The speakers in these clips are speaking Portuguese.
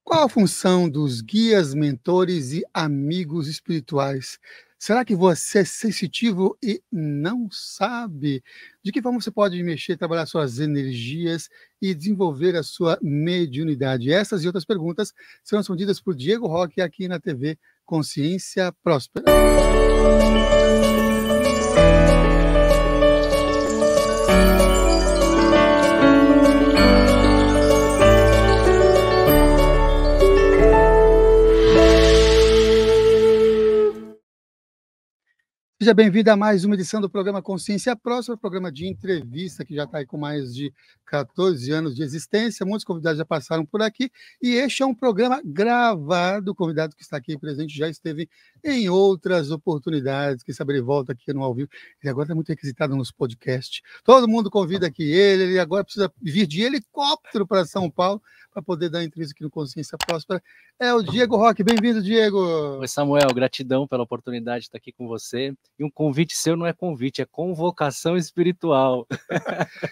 Qual a função dos guias, mentores e amigos espirituais? Será que você é sensitivo e não sabe? De que forma você pode mexer, trabalhar suas energias e desenvolver a sua mediunidade? Essas e outras perguntas serão respondidas por Diego Roque aqui na TV Consciência Próspera. Seja bem-vindo a mais uma edição do programa Consciência Próspera, programa de entrevista que já está aí com mais de 14 anos de existência. Muitos convidados já passaram por aqui e este é um programa gravado. O convidado que está aqui presente já esteve em outras oportunidades, que sabe, ele volta aqui no ao vivo. Ele agora está muito requisitado nos podcasts. Todo mundo convida aqui ele agora precisa vir de helicóptero para São Paulo para poder dar entrevista aqui no Consciência Próspera. É o Diego Roque. Bem-vindo, Diego. Oi, Samuel, gratidão pela oportunidade de estar aqui com você. E um convite seu não é convite, é convocação espiritual.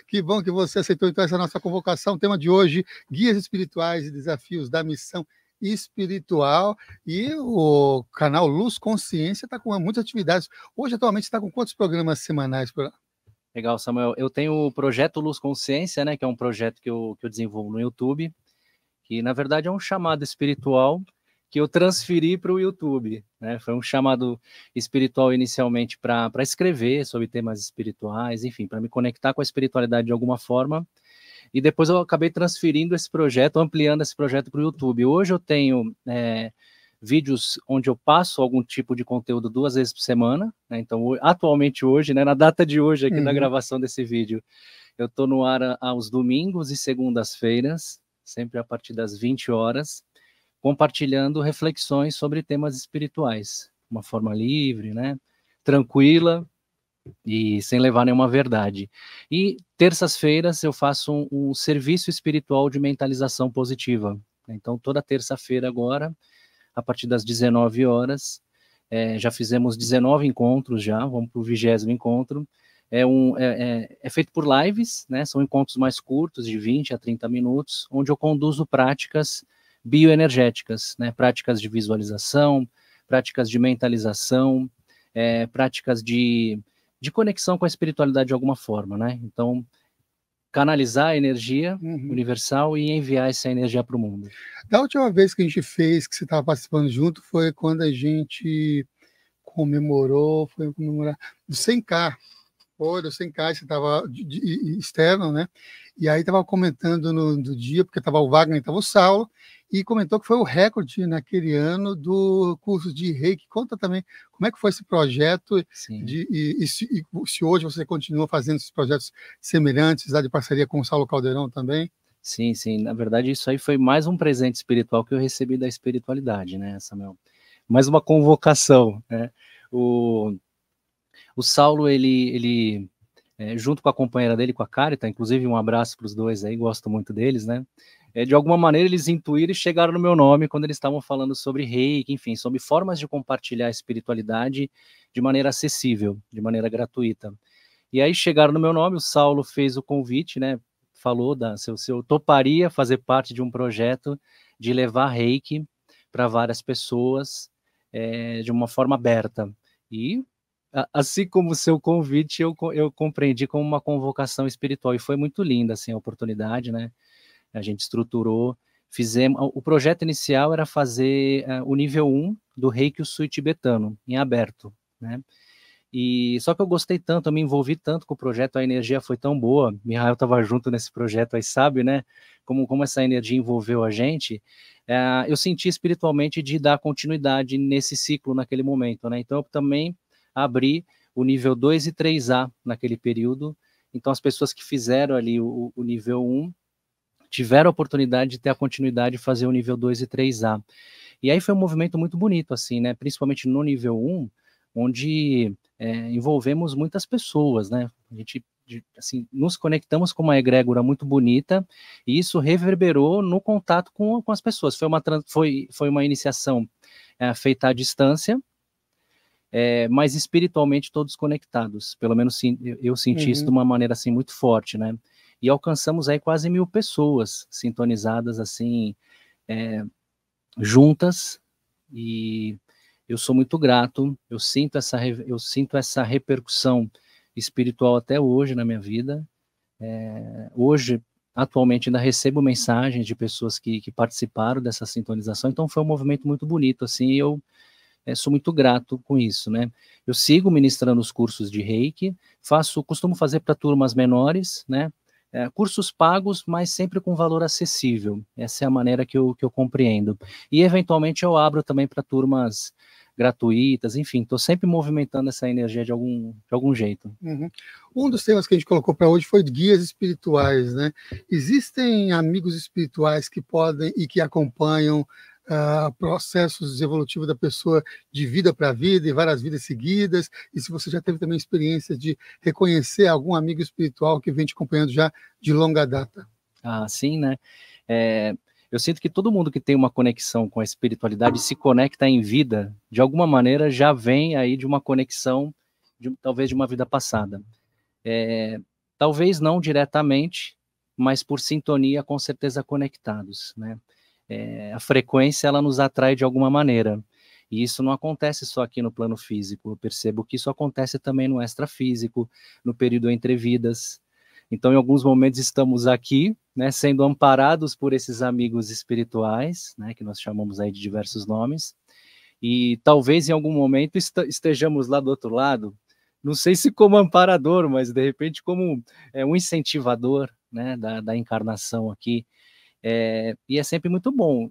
Que bom que você aceitou então essa nossa convocação. O tema de hoje, guias espirituais e desafios da missão espiritual. E o canal Luz Consciência está com muitas atividades. Hoje, atualmente, está com quantos programas semanais por lá? Legal, Samuel. Eu tenho o projeto Luz Consciência, né, que é um projeto que eu desenvolvo no YouTube, que na verdade é um chamado espiritual que eu transferi para o YouTube, né? Foi um chamado espiritual inicialmente para escrever sobre temas espirituais, enfim, para me conectar com a espiritualidade de alguma forma. E depois eu acabei transferindo esse projeto, ampliando esse projeto para o YouTube. Hoje eu tenho vídeos onde eu passo algum tipo de conteúdo 2 vezes por semana, né? Então, atualmente hoje, né, na data de hoje aqui da gravação desse vídeo, eu estou no ar aos domingos e segundas-feiras, sempre a partir das 20 horas, compartilhando reflexões sobre temas espirituais, de uma forma livre, né, tranquila e sem levar nenhuma verdade. E terças-feiras eu faço um serviço espiritual de mentalização positiva. Então, toda terça-feira agora, a partir das 19 horas, já fizemos 19 encontros já, vamos para o 20º encontro. É feito por lives, né? São encontros mais curtos, de 20 a 30 minutos, onde eu conduzo práticas bioenergéticas, né? Práticas de visualização, práticas de mentalização, práticas de conexão com a espiritualidade de alguma forma, né? Então, canalizar a energia universal e enviar essa energia para o mundo. Da última vez que a gente fez, que você estava participando junto, foi quando a gente foi comemorar do 100K. Foi, do 100K, você estava externo, né? E aí estava comentando do dia, porque estava o Wagner, estava o Saulo, e comentou que foi o recorde naquele ano do curso de Reiki. Conta também como é que foi esse projeto, se hoje você continua fazendo esses projetos semelhantes, de parceria com o Saulo Caldeirão também. Sim, sim. Na verdade, isso aí foi mais um presente espiritual que eu recebi da espiritualidade, né, Samuel? Mais uma convocação, né? O Saulo, ele junto com a companheira dele, com a Carita, inclusive um abraço para os dois aí, gosto muito deles, né? De alguma maneira eles intuíram e chegaram no meu nome quando eles estavam falando sobre reiki, enfim, sobre formas de compartilhar a espiritualidade de maneira acessível, de maneira gratuita. E aí chegaram no meu nome, o Saulo fez o convite, né? Falou se eu toparia fazer parte de um projeto de levar reiki para várias pessoas de uma forma aberta. E assim como o seu convite, eu compreendi como uma convocação espiritual, e foi muito linda assim, a oportunidade, né? A gente estruturou, o projeto inicial era fazer o nível 1 do Reiki Usui tibetano, em aberto, né? E só que eu gostei tanto, eu me envolvi tanto com o projeto, a energia foi tão boa, Mihail estava junto nesse projeto aí, sabe, né? Como essa energia envolveu a gente, eu senti espiritualmente de dar continuidade nesse ciclo naquele momento, né? Então eu também abri o nível 2 e 3A naquele período. Então as pessoas que fizeram ali o nível 1 tiveram a oportunidade de ter a continuidade de fazer o nível 2 e 3A. E aí foi um movimento muito bonito, assim, né? Principalmente no nível 1, onde envolvemos muitas pessoas, né? A gente assim, nos conectamos com uma egrégora muito bonita, e isso reverberou no contato com as pessoas. Foi uma iniciação feita à distância, mas espiritualmente todos conectados. Pelo menos eu senti isso de uma maneira assim muito forte, né? E alcançamos aí quase 1000 pessoas sintonizadas assim, juntas, e eu sou muito grato, eu sinto essa repercussão espiritual até hoje na minha vida. Hoje, atualmente, ainda recebo mensagens de pessoas que participaram dessa sintonização, então foi um movimento muito bonito, assim, e eu sou muito grato com isso, né? Eu sigo ministrando os cursos de Reiki, costumo fazer para turmas menores, né? Cursos pagos, mas sempre com valor acessível. Essa é a maneira que eu compreendo. E, eventualmente, eu abro também para turmas gratuitas, enfim, estou sempre movimentando essa energia de algum jeito. Uhum. Um dos temas que a gente colocou para hoje foi guias espirituais, né? Existem amigos espirituais que podem e que acompanham processos evolutivos da pessoa de vida para vida e várias vidas seguidas, e se você já teve também experiência de reconhecer algum amigo espiritual que vem te acompanhando já de longa data. Ah, sim, né? Eu sinto que todo mundo que tem uma conexão com a espiritualidade se conecta em vida, de alguma maneira já vem aí de uma conexão, talvez de uma vida passada. Talvez não diretamente, mas por sintonia, com certeza conectados, né? A frequência, ela nos atrai de alguma maneira, e isso não acontece só aqui no plano físico, eu percebo que isso acontece também no extrafísico, no período entre vidas. Então, em alguns momentos estamos aqui, né, sendo amparados por esses amigos espirituais, né, que nós chamamos aí de diversos nomes, e talvez em algum momento estejamos lá do outro lado, não sei se como amparador, mas de repente como um incentivador, né, da encarnação aqui. E é sempre muito bom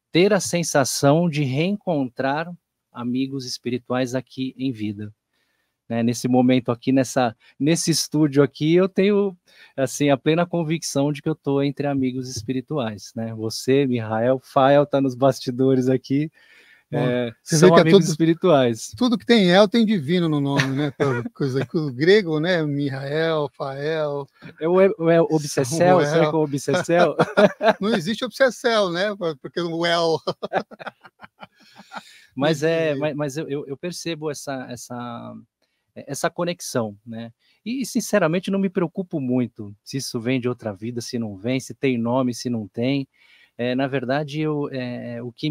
ter a sensação de reencontrar amigos espirituais aqui em vida. Né, nesse momento aqui, nesse estúdio aqui, eu tenho assim, a plena convicção de que eu estou entre amigos espirituais. Né? Você, Mihael, Fael está nos bastidores aqui, são amigos espirituais. Tudo que tem El tem divino no nome, né? Coisa o grego, né? Mihael, Fael. É o Obsessel? Será que é o Obsessel? Não existe Obsessel, né? Porque o El. Mas eu percebo essa conexão, né? E, sinceramente, não me preocupo muito se isso vem de outra vida, se não vem, se tem nome, se não tem. Na verdade, o que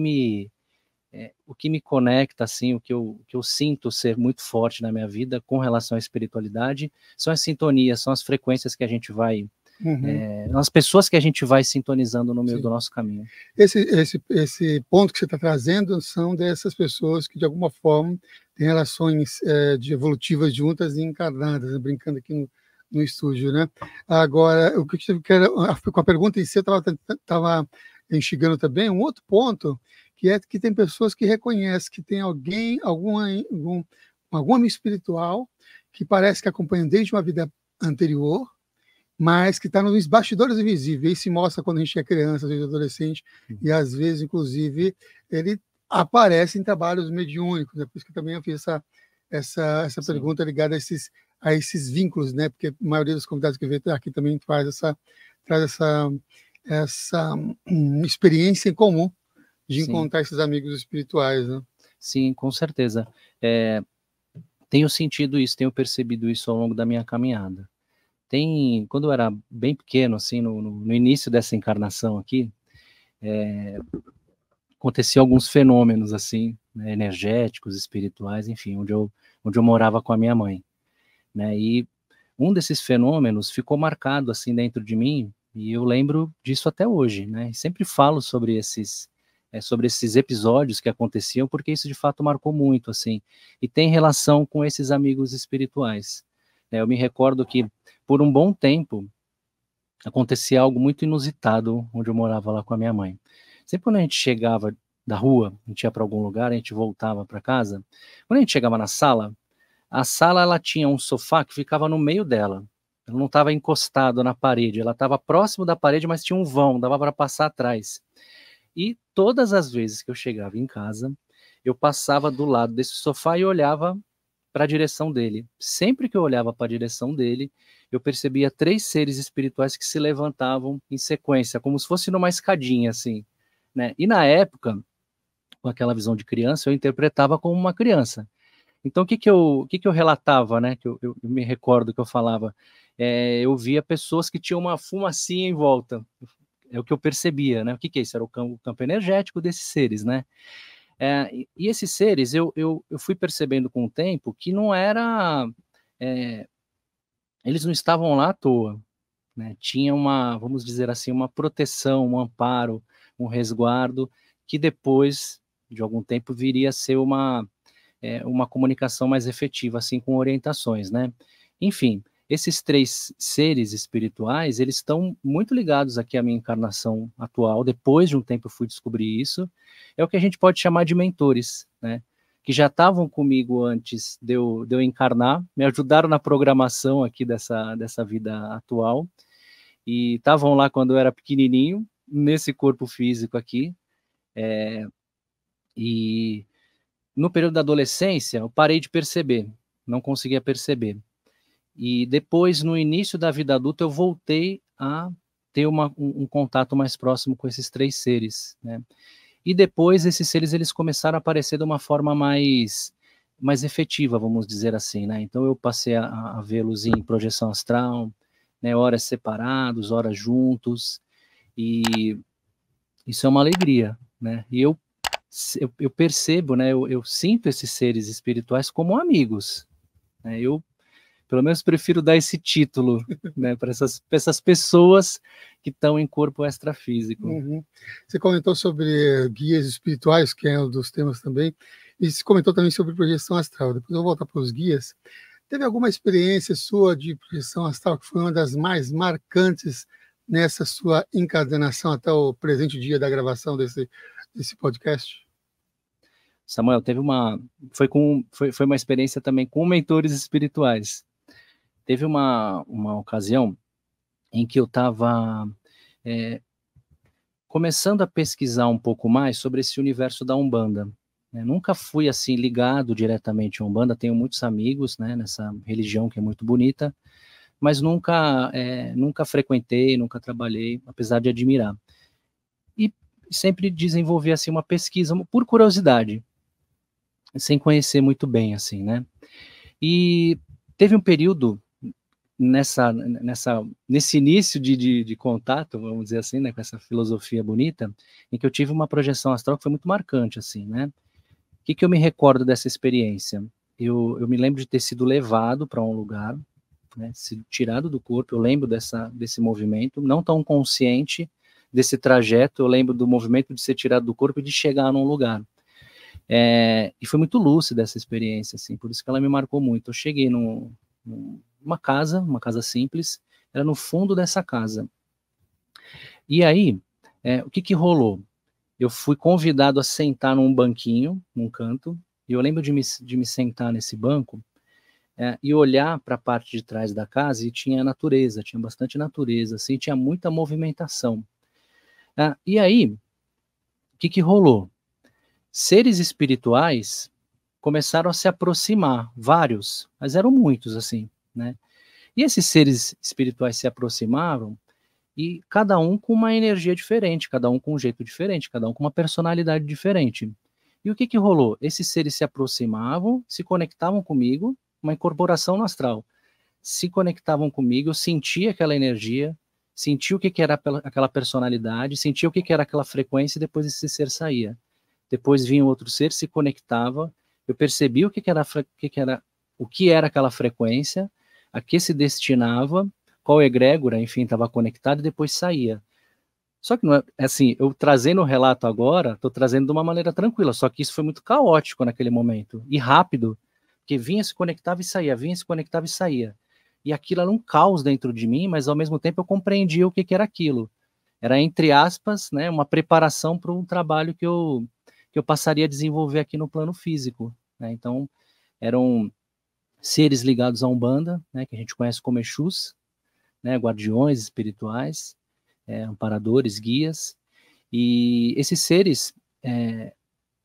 me conecta, assim, o que eu sinto ser muito forte na minha vida com relação à espiritualidade são as sintonias, são as frequências que a gente vai, as pessoas que a gente vai sintonizando no meio do nosso caminho. Esse ponto que você está trazendo são dessas pessoas que, de alguma forma, têm relações evolutivas juntas e encarnadas, né? Brincando aqui no estúdio, né? Agora, o que eu quero, com a pergunta em si, eu estava instigando também um outro ponto, que é que tem pessoas que reconhecem que tem algum amigo espiritual que parece que acompanha desde uma vida anterior, mas que está nos bastidores invisíveis. Isso se mostra quando a gente é criança, às vezes adolescente, e às vezes, inclusive, ele aparece em trabalhos mediúnicos, né? Por isso que também eu fiz essa pergunta ligada a esses vínculos, né? Porque a maioria dos convidados que vem aqui também traz essa experiência em comum de encontrar esses amigos espirituais, né? Sim, com certeza. Tenho sentido isso, tenho percebido isso ao longo da minha caminhada. Quando eu era bem pequeno, assim, no início dessa encarnação aqui, aconteciam alguns fenômenos, assim, né, energéticos, espirituais, enfim, onde eu morava com a minha mãe, né, e um desses fenômenos ficou marcado, assim, dentro de mim, e eu lembro disso até hoje, né, e sempre falo sobre esses episódios que aconteciam, porque isso de fato marcou muito, assim, e tem relação com esses amigos espirituais. Eu me recordo que, por um bom tempo, acontecia algo muito inusitado onde eu morava lá com a minha mãe. Sempre quando a gente chegava da rua, a gente ia para algum lugar, a gente voltava para casa, quando a gente chegava na sala, a sala ela tinha um sofá que ficava no meio dela. Ela não estava encostado na parede, ela estava próximo da parede, mas tinha um vão, dava para passar atrás. E todas as vezes que eu chegava em casa, eu passava do lado desse sofá e olhava para a direção dele. Sempre que eu olhava para a direção dele, eu percebia 3 seres espirituais que se levantavam em sequência, como se fosse numa escadinha, assim, né? E na época, com aquela visão de criança, eu interpretava como uma criança. Então, o que eu relatava, né? Que eu me recordo que eu falava. Eu via pessoas que tinham uma fumacinha em volta. é o que eu percebia, né? O que é isso? Era o campo energético desses seres, né? E esses seres, eu fui percebendo com o tempo que não era... eles não estavam lá à toa, né? Tinha uma, vamos dizer assim, uma proteção, um amparo, um resguardo, que depois, de algum tempo, viria a ser uma comunicação mais efetiva, assim, com orientações, né? Enfim, esses 3 seres espirituais, eles estão muito ligados aqui à minha encarnação atual. Depois de um tempo eu fui descobrir isso. É o que a gente pode chamar de mentores, né? Que já estavam comigo antes de eu encarnar, me ajudaram na programação aqui dessa vida atual, e estavam lá quando eu era pequenininho, nesse corpo físico aqui, e no período da adolescência eu parei de perceber, não conseguia perceber. E depois, no início da vida adulta, eu voltei a ter um contato mais próximo com esses 3 seres, né? E depois esses seres eles começaram a aparecer de uma forma mais efetiva, vamos dizer assim, né? Então eu passei a vê-los em projeção astral, né? Horas separados, horas juntos, e isso é uma alegria, né? E eu percebo, né? Eu sinto esses seres espirituais como amigos, né? Eu pelo menos prefiro dar esse título, né, para essas pessoas que estão em corpo extrafísico. Uhum. Você comentou sobre guias espirituais, que é um dos temas também, e você comentou também sobre projeção astral. Depois eu vou voltar para os guias. Teve alguma experiência sua de projeção astral que foi uma das mais marcantes nessa sua encadenação até o presente dia da gravação desse podcast? Samuel, foi uma experiência também com mentores espirituais. Teve uma ocasião em que eu estava começando a pesquisar um pouco mais sobre esse universo da Umbanda. Nunca fui assim ligado diretamente à Umbanda, tenho muitos amigos, né, nessa religião que é muito bonita, mas nunca frequentei, nunca trabalhei, apesar de admirar. E sempre desenvolvi assim uma pesquisa por curiosidade, sem conhecer muito bem, assim, né? E teve um período nesse início de contato, vamos dizer assim, né, com essa filosofia bonita, em que eu tive uma projeção astral que foi muito marcante, assim, né? O que eu me recordo dessa experiência? Eu me lembro de ter sido levado para um lugar, né, sido tirado do corpo. Eu lembro desse movimento, não tão consciente desse trajeto. Eu lembro do movimento de ser tirado do corpo e de chegar num lugar. E foi muito lúcida essa experiência, assim, por isso que ela me marcou muito. Eu cheguei numa casa simples, era no fundo dessa casa. E aí, o que rolou? Eu fui convidado a sentar num banquinho, num canto, e eu lembro de me sentar nesse banco e olhar para a parte de trás da casa, e tinha natureza, tinha bastante natureza, assim, tinha muita movimentação. E aí, o que rolou? Seres espirituais começaram a se aproximar, vários, mas eram muitos, assim, né? E esses seres espirituais se aproximavam, e cada um com uma energia diferente, cada um com um jeito diferente, cada um com uma personalidade diferente. E o que rolou? Esses seres se aproximavam, se conectavam comigo, uma incorporação no astral. Se conectavam comigo, eu sentia aquela energia, sentia o que era aquela personalidade, sentia o que era aquela frequência, e depois esse ser saía. Depois vinha outro ser, se conectava, eu percebi o que era aquela frequência, a que se destinava, qual egrégora, enfim, estava conectado, e depois saía. Só que não é assim, eu trazendo o relato agora, estou trazendo de uma maneira tranquila, só que isso foi muito caótico naquele momento, e rápido, porque vinha, se conectava e saía, vinha, se conectava e saía. E aquilo era um caos dentro de mim, mas ao mesmo tempo eu compreendia o que era aquilo. Era, entre aspas, né, uma preparação para um trabalho que eu passaria a desenvolver aqui no plano físico, né? Então, eram seres ligados à Umbanda, né, que a gente conhece como Exus, né, guardiões espirituais, amparadores, guias, e esses seres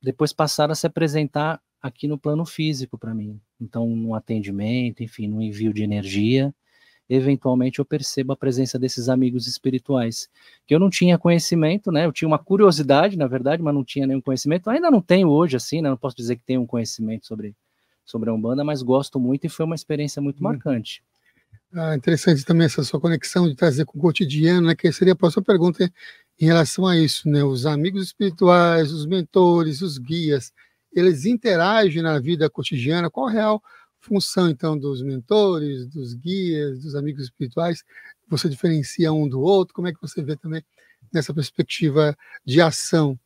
depois passaram a se apresentar aqui no plano físico para mim. Então, no atendimento, enfim, no envio de energia, eventualmente eu percebo a presença desses amigos espirituais, que eu não tinha conhecimento, né? Eu tinha uma curiosidade, na verdade, mas não tinha nenhum conhecimento. Ainda não tenho hoje, assim, né? Não posso dizer que tenho um conhecimento sobre a Umbanda, mas gosto muito, e foi uma experiência muito marcante. Interessante também essa sua conexão de trazer com o cotidiano, né? Que seria a próxima pergunta em relação a isso, né? Os amigos espirituais, os mentores, os guias, eles interagem na vida cotidiana. Qual a real função, então, dos mentores, dos guias, dos amigos espirituais? Você diferencia um do outro? Como é que você vê também nessa perspectiva de ação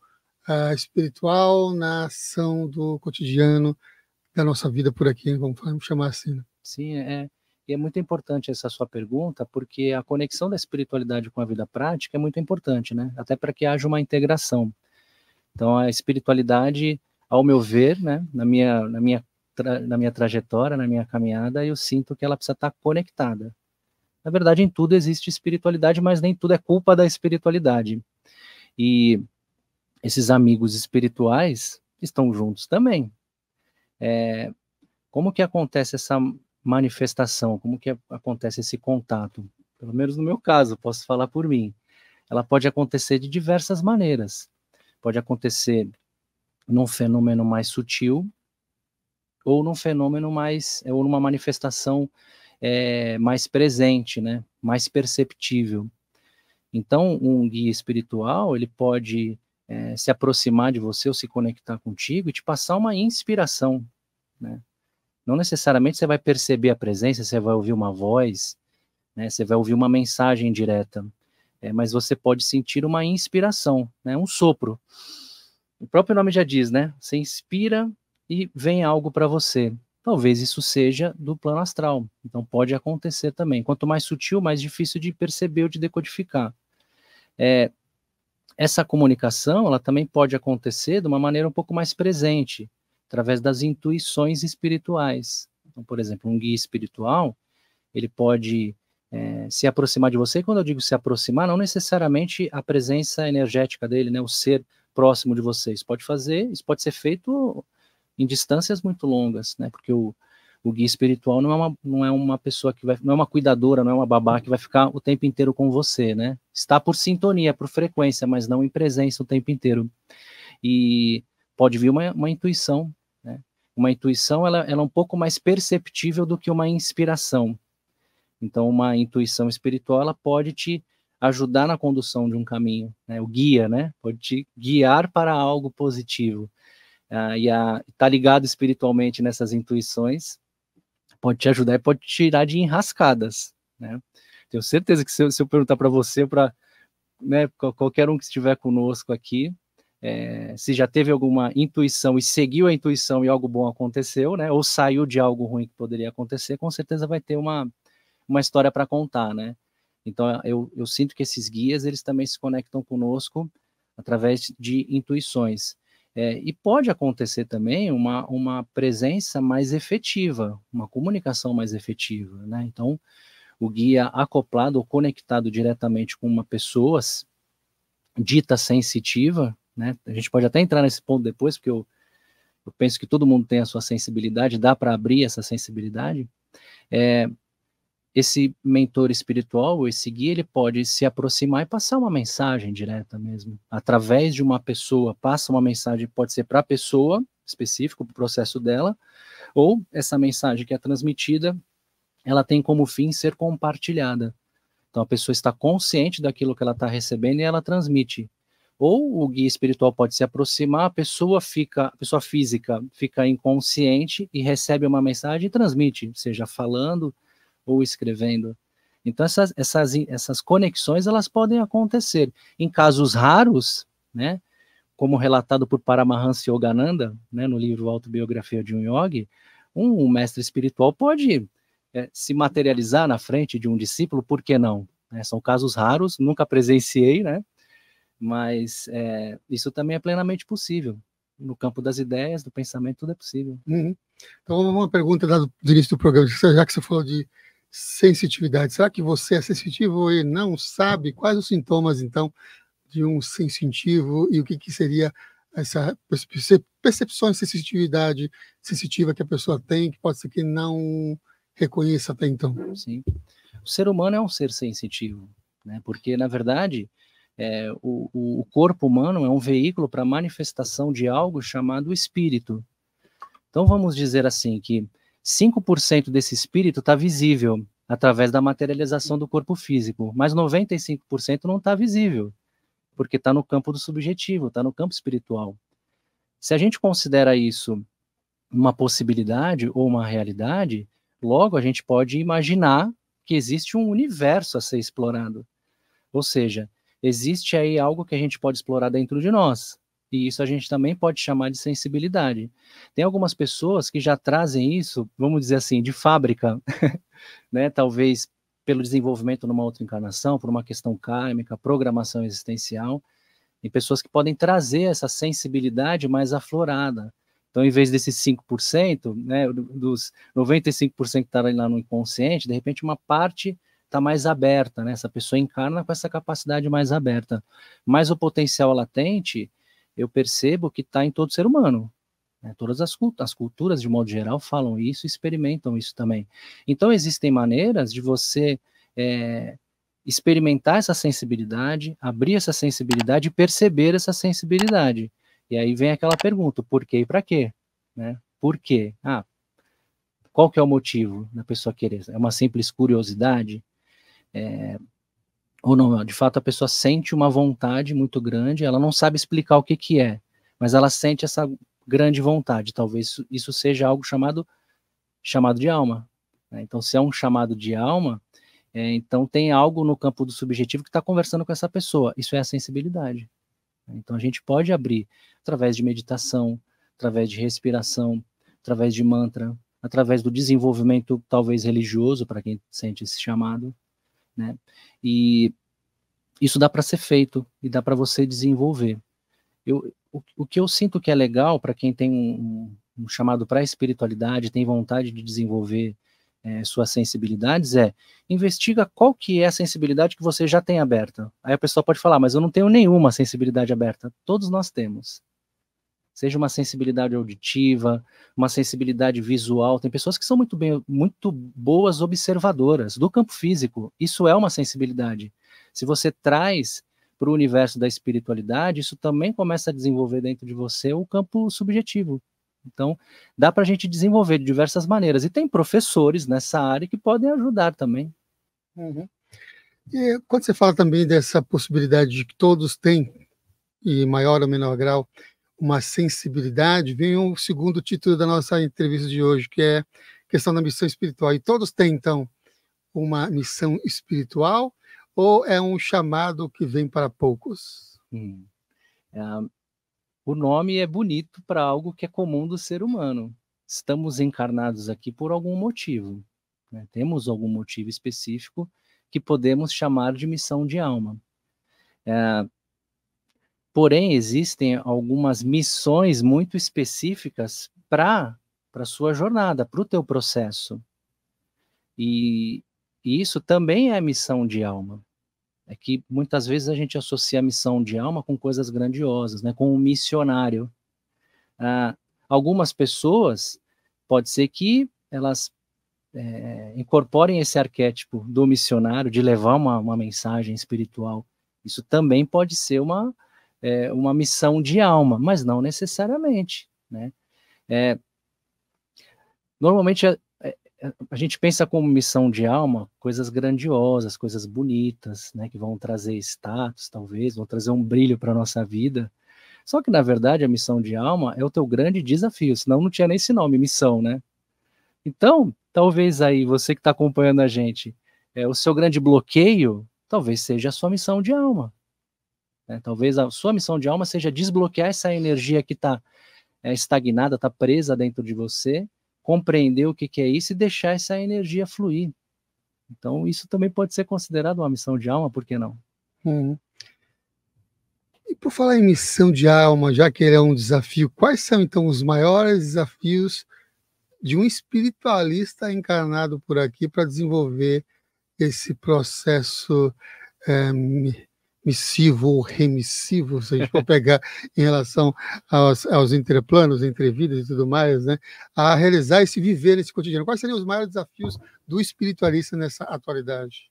espiritual na ação do cotidiano da nossa vida por aqui, vamos chamar assim, né? Sim, e é muito importante essa sua pergunta, porque a conexão da espiritualidade com a vida prática é muito importante, né? Até para que haja uma integração. Então, a espiritualidade, ao meu ver, né, na minha trajetória, na minha caminhada, eu sinto que ela precisa estar conectada. Na verdade, em tudo existe espiritualidade, mas nem tudo é culpa da espiritualidade. E esses amigos espirituais estão juntos também. Como que acontece essa manifestação? Como que acontece esse contato? Pelo menos no meu caso, posso falar por mim. Ela pode acontecer de diversas maneiras. Pode acontecer num fenômeno mais sutil, ou num fenômeno ou numa manifestação mais presente, né? Mais perceptível. Então, um guia espiritual, ele pode se aproximar de você ou se conectar contigo e te passar uma inspiração, né? Não necessariamente você vai perceber a presença, você vai ouvir uma voz, né? Você vai ouvir uma mensagem direta, mas você pode sentir uma inspiração, né? Um sopro. O próprio nome já diz, né? Você inspira e vem algo para você. Talvez isso seja do plano astral, então pode acontecer também. Quanto mais sutil, mais difícil de perceber ou de decodificar. Essa comunicação, ela também pode acontecer de uma maneira um pouco mais presente, através das intuições espirituais. Então, por exemplo, um guia espiritual, ele pode se aproximar de você. E quando eu digo se aproximar, não necessariamente a presença energética dele, né, o ser próximo de você. Isso pode ser feito em distâncias muito longas, né, porque o guia espiritual não é uma pessoa que não é uma cuidadora, não é uma babá que vai ficar o tempo inteiro com você, né? Está por sintonia, por frequência, mas não em presença o tempo inteiro. E pode vir uma intuição, né? Uma intuição, ela é um pouco mais perceptível do que uma inspiração. Então, uma intuição espiritual, ela pode te ajudar na condução de um caminho, né? O guia, né? Pode te guiar para algo positivo. E estar ligado espiritualmente nessas intuições pode te ajudar e pode te tirar de enrascadas, né? Tenho certeza que se eu perguntar para você, para, né, qualquer um que estiver conosco aqui, se já teve alguma intuição e seguiu a intuição e algo bom aconteceu, né, ou saiu de algo ruim que poderia acontecer, com certeza vai ter uma história para contar, né? Então, eu sinto que esses guias, eles também se conectam conosco através de intuições. E pode acontecer também uma presença mais efetiva, uma comunicação mais efetiva, né? Então, o guia acoplado ou conectado diretamente com uma pessoa dita sensitiva, né? A gente pode até entrar nesse ponto depois, porque eu penso que todo mundo tem a sua sensibilidade, dá para abrir essa sensibilidade. Esse mentor espiritual, esse guia, ele pode se aproximar e passar uma mensagem direta mesmo, através de uma pessoa, passa uma mensagem, pode ser para a pessoa, específico, para o processo dela, ou essa mensagem que é transmitida, ela tem como fim ser compartilhada. Então a pessoa está consciente daquilo que ela está recebendo e ela transmite. Ou o guia espiritual pode se aproximar, a pessoa física fica inconsciente e recebe uma mensagem e transmite, seja falando ou escrevendo. Então, essas conexões, elas podem acontecer. Em casos raros, né, como relatado por Paramahansa Yogananda, né, no livro Autobiografia de um Yogi, um mestre espiritual pode se materializar na frente de um discípulo, por que não? São casos raros, nunca presenciei, né, mas isso também é plenamente possível. No campo das ideias, do pensamento, tudo é possível. Uhum. Então, uma pergunta do início do programa, já que você falou de sensitividade. Será que você é sensitivo e não sabe quais os sintomas, então, de um sensitivo e o que seria essa percepção de sensitiva que a pessoa tem, que pode ser que não reconheça até então? Sim. O ser humano é um ser sensitivo, né? Porque, na verdade, o corpo humano é um veículo para a manifestação de algo chamado espírito. Então, vamos dizer assim, que 5% desse espírito está visível, através da materialização do corpo físico, mas 95% não está visível, porque está no campo do subjetivo, está no campo espiritual. Se a gente considera isso uma possibilidade ou uma realidade, logo a gente pode imaginar que existe um universo a ser explorado. Ou seja, existe aí algo que a gente pode explorar dentro de nós. E isso a gente também pode chamar de sensibilidade. Tem algumas pessoas que já trazem isso, vamos dizer assim, de fábrica, né? Talvez pelo desenvolvimento numa outra encarnação, por uma questão kármica, programação existencial. Tem pessoas que podem trazer essa sensibilidade mais aflorada. Então, em vez desses 5%, né, dos 95% que está lá no inconsciente, de repente uma parte está mais aberta, né? Essa pessoa encarna com essa capacidade mais aberta. Mas o potencial latente, eu percebo que está em todo ser humano. Né? Todas as culturas, de modo geral, falam isso e experimentam isso também. Então, existem maneiras de você experimentar essa sensibilidade, abrir essa sensibilidade e perceber essa sensibilidade. E aí vem aquela pergunta, por quê e para quê? Né? Por quê? Qual que é o motivo da pessoa querer? É uma simples curiosidade? Ou não? De fato, a pessoa sente uma vontade muito grande, ela não sabe explicar o que que é, mas ela sente essa grande vontade. Talvez isso seja algo chamado de alma. Né? Então, se é um chamado de alma, então tem algo no campo do subjetivo que está conversando com essa pessoa. Isso é a sensibilidade. Então a gente pode abrir através de meditação, através de respiração, através de mantra, através do desenvolvimento talvez religioso para quem sente esse chamado, né? E isso dá para ser feito e dá para você desenvolver. O que eu sinto que é legal para quem tem um chamado para a espiritualidade, tem vontade de desenvolver suas sensibilidades, investiga qual que é a sensibilidade que você já tem aberta. Aí a pessoa pode falar, mas eu não tenho nenhuma sensibilidade aberta. Todos nós temos. Seja uma sensibilidade auditiva, uma sensibilidade visual. Tem pessoas que são muito boas observadoras do campo físico. Isso é uma sensibilidade. Se você traz para o universo da espiritualidade, isso também começa a desenvolver dentro de você o campo subjetivo. Então, dá para a gente desenvolver de diversas maneiras. E tem professores nessa área que podem ajudar também. Uhum. E quando você fala também dessa possibilidade de que todos têm, em maior ou menor grau, uma sensibilidade, vem o segundo título da nossa entrevista de hoje, que é a questão da missão espiritual. E todos têm, então, uma missão espiritual ou é um chamado que vem para poucos? O nome é bonito para algo que é comum do ser humano. Estamos encarnados aqui por algum motivo. Né? Temos algum motivo específico que podemos chamar de missão de alma. Porém, existem algumas missões muito específicas para a sua jornada, para o teu processo. E isso também é missão de alma. É que muitas vezes a gente associa a missão de alma com coisas grandiosas, né? Com um missionário. Algumas pessoas, pode ser que elas incorporem esse arquétipo do missionário, de levar uma mensagem espiritual. Isso também pode ser uma missão de alma, mas não necessariamente. Né? Normalmente a gente pensa como missão de alma coisas grandiosas, coisas bonitas, né, que vão trazer status, talvez, vão trazer um brilho para a nossa vida. Só que, na verdade, a missão de alma é o teu grande desafio, senão não tinha nem esse nome, missão, né? Então, talvez aí, você que está acompanhando a gente, o seu grande bloqueio, talvez seja a sua missão de alma. Né? Talvez a sua missão de alma seja desbloquear essa energia que está estagnada, está presa dentro de você, compreender o que é isso e deixar essa energia fluir. Então, isso também pode ser considerado uma missão de alma, por que não? E por falar em missão de alma, já que ele é um desafio, quais são, então, os maiores desafios de um espiritualista encarnado por aqui para desenvolver esse processo missivo ou remissivo, se a gente for pegar em relação aos entreplanos, entrevidas e tudo mais, né, a realizar esse viver nesse cotidiano? Quais seriam os maiores desafios do espiritualista nessa atualidade?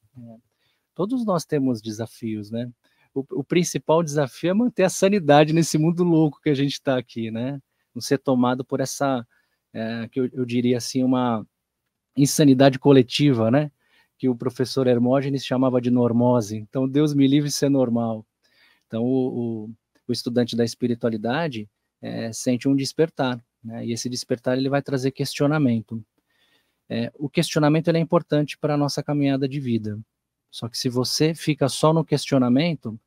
Todos nós temos desafios, né? O principal desafio é manter a sanidade nesse mundo louco que a gente está aqui, né? Não ser tomado por essa, que eu diria assim, uma insanidade coletiva, né? que o professor Hermógenes chamava de normose. Então, Deus me livre de ser normal. Então, o estudante da espiritualidade sente um despertar, né? E esse despertar ele vai trazer questionamento. O questionamento ele é importante para a nossa caminhada de vida. Só que se você fica só no questionamento,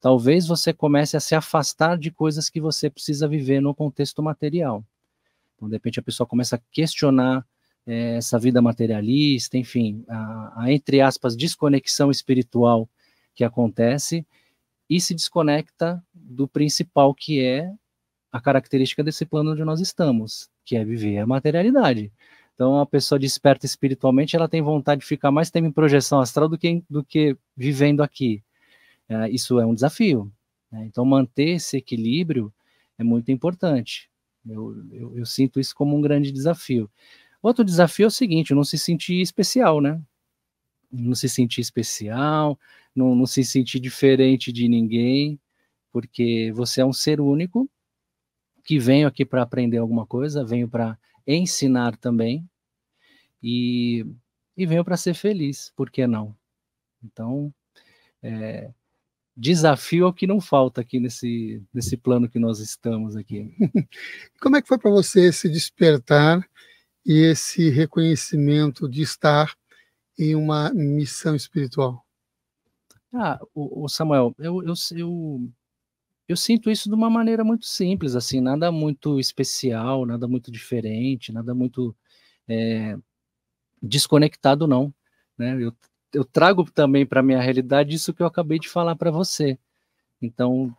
talvez você comece a se afastar de coisas que você precisa viver no contexto material. Então, de repente, a pessoa começa a questionar essa vida materialista, enfim, a, entre aspas, desconexão espiritual que acontece e se desconecta do principal, que é a característica desse plano onde nós estamos, que é viver a materialidade. Então, a pessoa desperta espiritualmente, ela tem vontade de ficar mais tempo em projeção astral do que vivendo aqui. Isso é um desafio, né? Então, manter esse equilíbrio é muito importante. Eu sinto isso como um grande desafio. Outro desafio é o seguinte, não se sentir especial, né? Não se sentir especial, não se sentir diferente de ninguém, porque você é um ser único, que venho aqui para aprender alguma coisa, venho para ensinar também, e venho para ser feliz, por que não? Então, desafio é o que não falta aqui nesse plano que nós estamos aqui. Como é que foi para você esse despertar e esse reconhecimento de estar em uma missão espiritual? O Samuel, eu sinto isso de uma maneira muito simples, assim, nada muito especial, nada muito diferente, nada muito desconectado, não, né? Eu trago também para a minha realidade isso que eu acabei de falar para você. Então,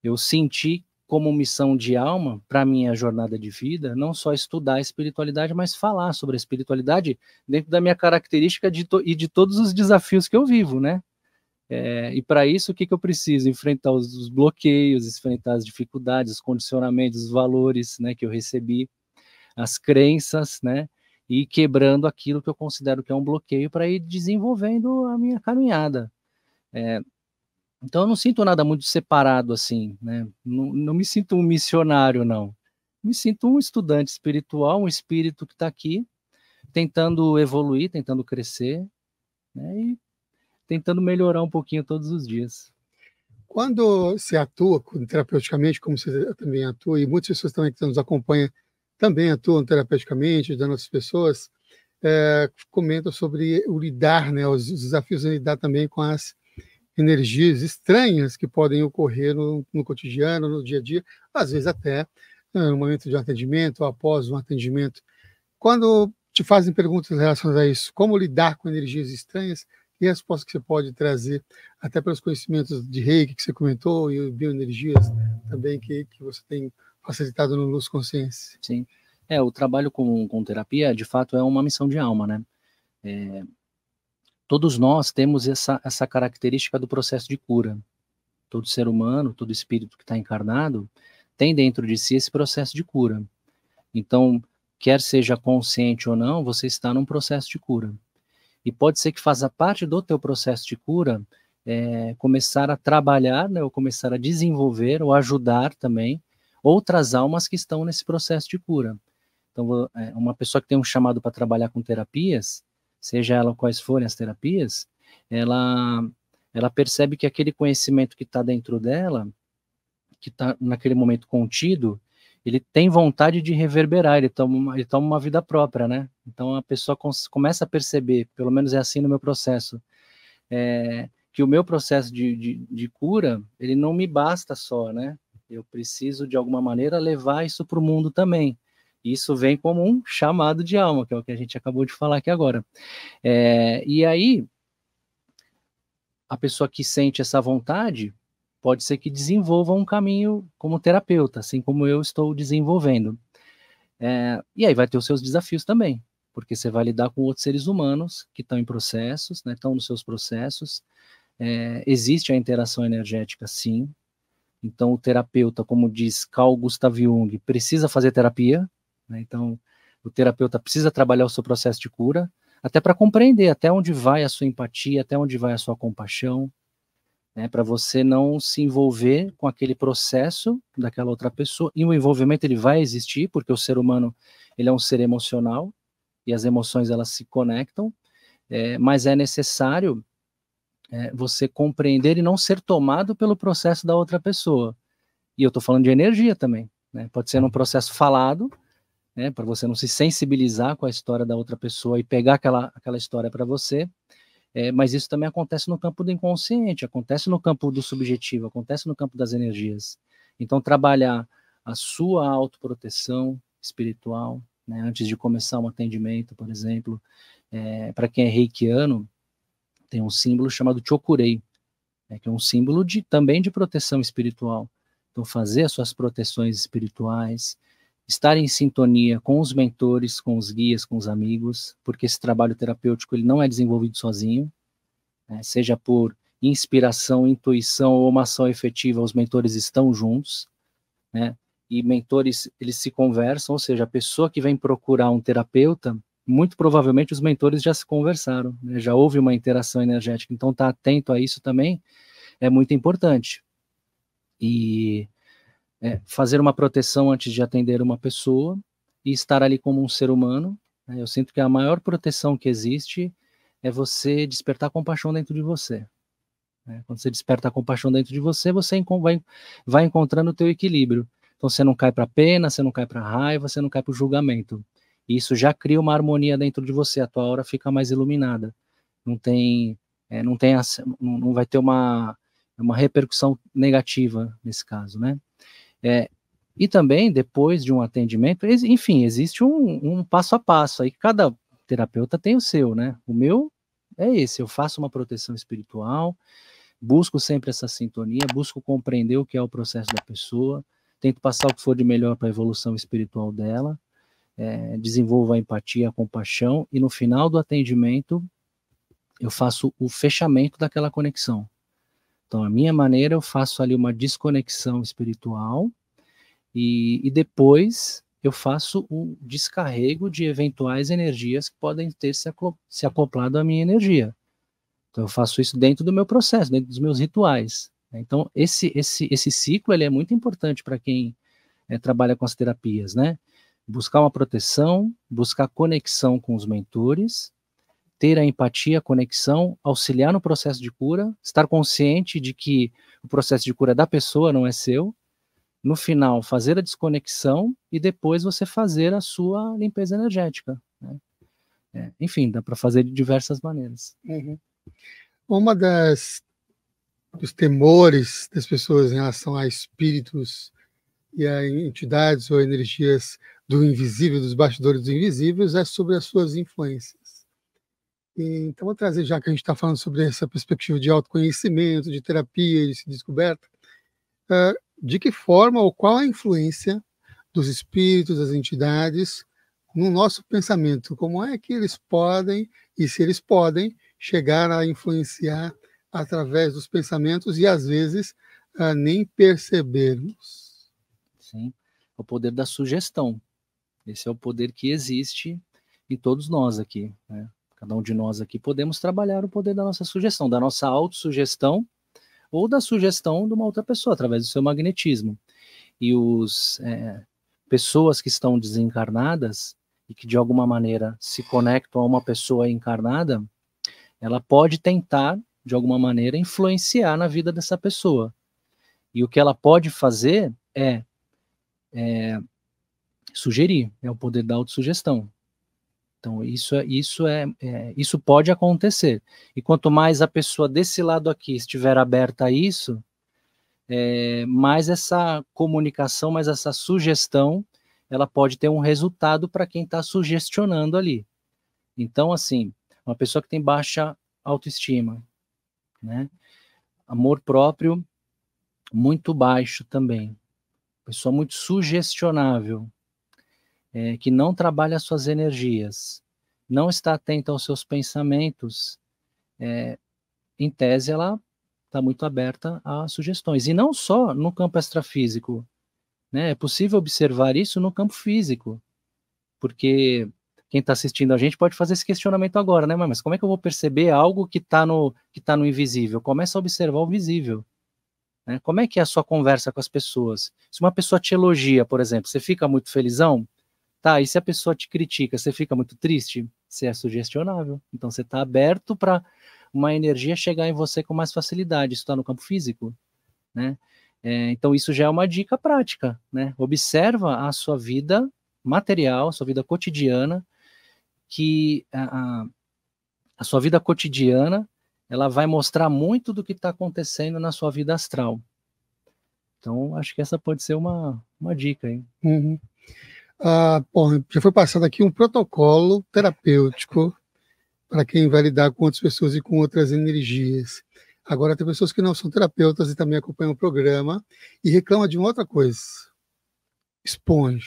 eu senti como missão de alma, para minha jornada de vida, não só estudar a espiritualidade, mas falar sobre a espiritualidade dentro da minha característica e de todos os desafios que eu vivo, né? E para isso, o que eu preciso? Enfrentar os bloqueios, enfrentar as dificuldades, os condicionamentos, os valores, né, que eu recebi, as crenças, né, e quebrando aquilo que eu considero que é um bloqueio para ir desenvolvendo a minha caminhada. Então, eu não sinto nada muito separado assim, né? Não me sinto um missionário, não. Me sinto um estudante espiritual, um espírito que está aqui, tentando evoluir, tentando crescer, né, e tentando melhorar um pouquinho todos os dias. Quando se atua terapeuticamente, como você também atua, e muitas pessoas também que nos acompanham também atuam terapeuticamente, ajudando outras pessoas, comentam sobre o lidar, né, os desafios de lidar também com as energias estranhas que podem ocorrer no cotidiano, no dia a dia, às vezes até no momento de um atendimento ou após um atendimento. Quando te fazem perguntas relacionadas a isso, como lidar com energias estranhas, e a resposta que você pode trazer, até pelos conhecimentos de Reiki que você comentou, e bioenergias também que você tem facilitado no Luz Consciência. Sim. O trabalho com terapia, de fato, é uma missão de alma, né? Todos nós temos essa característica do processo de cura. Todo ser humano, todo espírito que está encarnado, tem dentro de si esse processo de cura. Então, quer seja consciente ou não, você está num processo de cura. E pode ser que faça parte do teu processo de cura começar a trabalhar, né, ou começar a desenvolver, ou ajudar também outras almas que estão nesse processo de cura. Então, uma pessoa que tem um chamado para trabalhar com terapias, seja ela quais forem as terapias, ela percebe que aquele conhecimento que está dentro dela, que está naquele momento contido, ele tem vontade de reverberar, ele toma uma vida própria, né? Então a pessoa começa a perceber, pelo menos é assim no meu processo, que o meu processo de cura, ele não me basta só, né? Eu preciso, de alguma maneira, levar isso para o mundo também. Isso vem como um chamado de alma, que é o que a gente acabou de falar aqui agora. E aí, a pessoa que sente essa vontade, pode ser que desenvolva um caminho como terapeuta, assim como eu estou desenvolvendo. E aí vai ter os seus desafios também, porque você vai lidar com outros seres humanos que estão em processos, né, estão nos seus processos. Existe a interação energética, sim. Então, o terapeuta, como diz Carl Gustav Jung, precisa fazer terapia, né? Então, o terapeuta precisa trabalhar o seu processo de cura, até para compreender até onde vai a sua empatia, até onde vai a sua compaixão, né, para você não se envolver com aquele processo daquela outra pessoa. E o envolvimento ele vai existir, porque o ser humano ele é um ser emocional, e as emoções elas se conectam, mas é necessário você compreender e não ser tomado pelo processo da outra pessoa. E eu estou falando de energia também, né? Pode ser num processo falado, né, para você não se sensibilizar com a história da outra pessoa e pegar aquela história para você, mas isso também acontece no campo do inconsciente, acontece no campo do subjetivo, acontece no campo das energias. Então, trabalhar a sua autoproteção espiritual, né, antes de começar um atendimento, por exemplo, para quem é reikiano, tem um símbolo chamado Chokurei, que é um símbolo também de proteção espiritual. Então, fazer as suas proteções espirituais, estar em sintonia com os mentores, com os guias, com os amigos, porque esse trabalho terapêutico ele não é desenvolvido sozinho, né, seja por inspiração, intuição ou uma ação efetiva, os mentores estão juntos, né, e mentores, eles se conversam, ou seja, a pessoa que vem procurar um terapeuta, muito provavelmente os mentores já se conversaram, né, já houve uma interação energética, então estar atento a isso também é muito importante. E fazer uma proteção antes de atender uma pessoa e estar ali como um ser humano, né, eu sinto que a maior proteção que existe é você despertar compaixão dentro de você. Né? Quando você desperta a compaixão dentro de você, você vai encontrando o teu equilíbrio. Então você não cai para a pena, você não cai para a raiva, você não cai para o julgamento. E isso já cria uma harmonia dentro de você, a tua aura fica mais iluminada. Não vai ter uma repercussão negativa nesse caso, né? E também, depois de um atendimento, enfim, existe um passo a passo, aí cada terapeuta tem o seu, né? O meu é esse, eu faço uma proteção espiritual, busco sempre essa sintonia, busco compreender o que é o processo da pessoa, tento passar o que for de melhor para a evolução espiritual dela, desenvolvo a empatia, a compaixão, e no final do atendimento, eu faço o fechamento daquela conexão. Então, a minha maneira, eu faço ali uma desconexão espiritual, e depois eu faço o descarrego de eventuais energias que podem ter se acoplado à minha energia. Então eu faço isso dentro do meu processo, dentro dos meus rituais. Então esse ciclo ele é muito importante para quem trabalha com as terapias, né? Buscar uma proteção, buscar conexão com os mentores, ter a empatia, a conexão, auxiliar no processo de cura, estar consciente de que o processo de cura é da pessoa, não é seu. No final, fazer a desconexão e depois você fazer a sua limpeza energética. Né? Enfim, dá para fazer de diversas maneiras. Uhum. Uma dos temores das pessoas em relação a espíritos e a entidades ou energias do invisível, dos bastidores do invisíveis, é sobre as suas influências. Então, vou trazer, já que a gente está falando sobre essa perspectiva de autoconhecimento, de terapia, de descoberta, de que forma ou qual a influência dos espíritos, das entidades, no nosso pensamento? Como é que eles podem, e se eles podem, chegar a influenciar através dos pensamentos e, às vezes, nem percebermos? Sim, o poder da sugestão. Esse é o poder que existe em todos nós aqui, né? Cada um de nós aqui podemos trabalhar o poder da nossa sugestão, da nossa autossugestão, ou da sugestão de uma outra pessoa, através do seu magnetismo. E pessoas que estão desencarnadas e que de alguma maneira se conectam a uma pessoa encarnada, ela pode tentar, de alguma maneira, influenciar na vida dessa pessoa. E o que ela pode fazer é sugerir, é o poder da autossugestão. Então, isso pode acontecer. E quanto mais a pessoa desse lado aqui estiver aberta a isso, mais essa comunicação, mais essa sugestão, ela pode ter um resultado para quem está sugestionando ali. Então, assim, uma pessoa que tem baixa autoestima, né? Amor próprio muito baixo também. Pessoa muito sugestionável, que não trabalha as suas energias, não está atenta aos seus pensamentos, em tese ela está muito aberta a sugestões. E não só no campo extrafísico, né? É possível observar isso no campo físico, porque quem está assistindo a gente pode fazer esse questionamento agora, né? Mas como é que eu vou perceber algo que está no invisível? Começa a observar o visível. Né? Como é que é a sua conversa com as pessoas? Se uma pessoa te elogia, por exemplo, você fica muito felizão? Tá, e se a pessoa te critica, você fica muito triste? Você é sugestionável. Então você está aberto para uma energia chegar em você com mais facilidade. Isso está no campo físico, né? Então isso já é uma dica prática, né? Observa a sua vida material, a sua vida cotidiana, que a sua vida cotidiana, ela vai mostrar muito do que está acontecendo na sua vida astral. Então, acho que essa pode ser uma dica, hein? Uhum. Bom, já foi passado aqui um protocolo terapêutico para quem vai lidar com outras pessoas e com outras energias. Agora, tem pessoas que não são terapeutas e também acompanham o programa e reclamam de uma outra coisa. Esponja.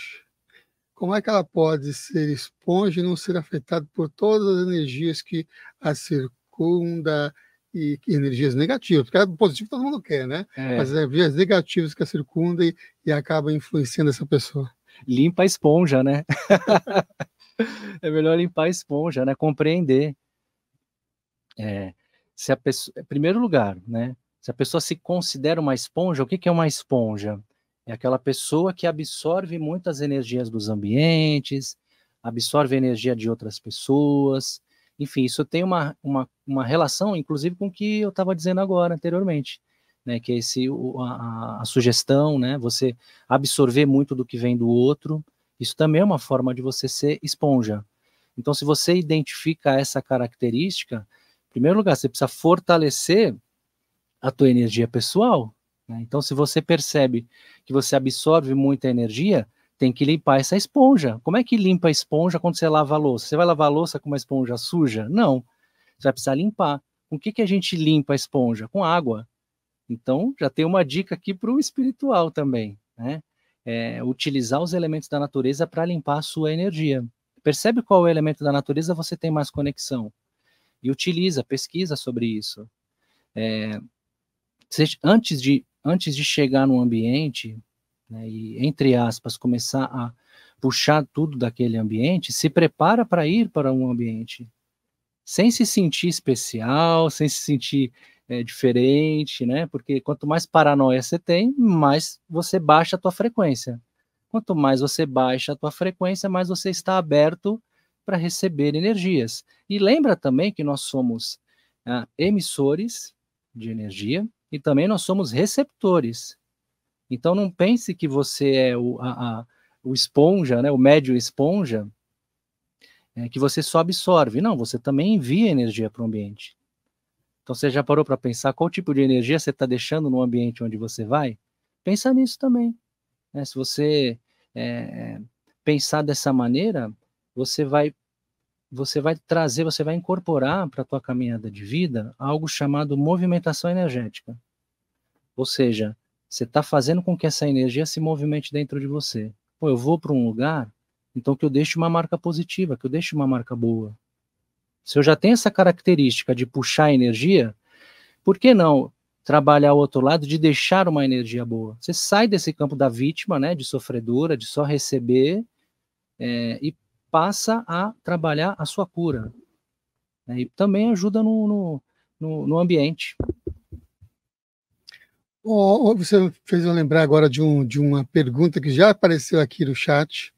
Como é que ela pode ser esponja e não ser afetada por todas as energias que a circunda e energias negativas? Porque positivo todo mundo quer, né? Mas é vias negativas que a circunda e acaba influenciando essa pessoa. Limpa a esponja, né? É melhor limpar a esponja, né? Compreender. Se a pessoa, em primeiro lugar, né? Se a pessoa se considera uma esponja, o que é uma esponja? É aquela pessoa que absorve muitas energias dos ambientes, absorve a energia de outras pessoas. Enfim, isso tem uma relação, inclusive, com o que eu estava dizendo agora, anteriormente, né? Que é a sugestão, né? Você absorver muito do que vem do outro. Isso também é uma forma de você ser esponja. Então, se você identifica essa característica, em primeiro lugar, você precisa fortalecer a tua energia pessoal, né? Então, se você percebe que você absorve muita energia, tem que limpar essa esponja. Como é que limpa a esponja quando você lava a louça? Você vai lavar a louça com uma esponja suja? Não. Você vai precisar limpar. Com o que a gente limpa a esponja? Com água. Então, já tem uma dica aqui para o espiritual também, né? Utilizar os elementos da natureza para limpar a sua energia. Percebe qual é o elemento da natureza você tem mais conexão. E utiliza, pesquisa sobre isso. Antes de chegar no ambiente, né, e, entre aspas, começar a puxar tudo daquele ambiente, se prepara para ir para um ambiente. Sem se sentir especial, sem se sentir diferente, né? Porque quanto mais paranoia você tem, mais você baixa a tua frequência. Quanto mais você baixa a tua frequência, mais você está aberto para receber energias. E lembra também que nós somos emissores de energia e também nós somos receptores. Então não pense que você é o esponja, né? O médium esponja, que você só absorve. Não, você também envia energia para o ambiente. Então você já parou para pensar qual tipo de energia você está deixando no ambiente onde você vai? Pensa nisso também, né? Se você pensar dessa maneira, você vai trazer, você vai incorporar para a tua caminhada de vida algo chamado movimentação energética. Ou seja, você está fazendo com que essa energia se movimente dentro de você. Pô, eu vou para um lugar, então que eu deixe uma marca positiva, que eu deixe uma marca boa. Se eu já tenho essa característica de puxar energia, por que não trabalhar o outro lado de deixar uma energia boa? Você sai desse campo da vítima, né, de sofredora, de só receber, e passa a trabalhar a sua cura. Né, e também ajuda no ambiente. Você fez eu lembrar agora de uma pergunta que já apareceu aqui no chat.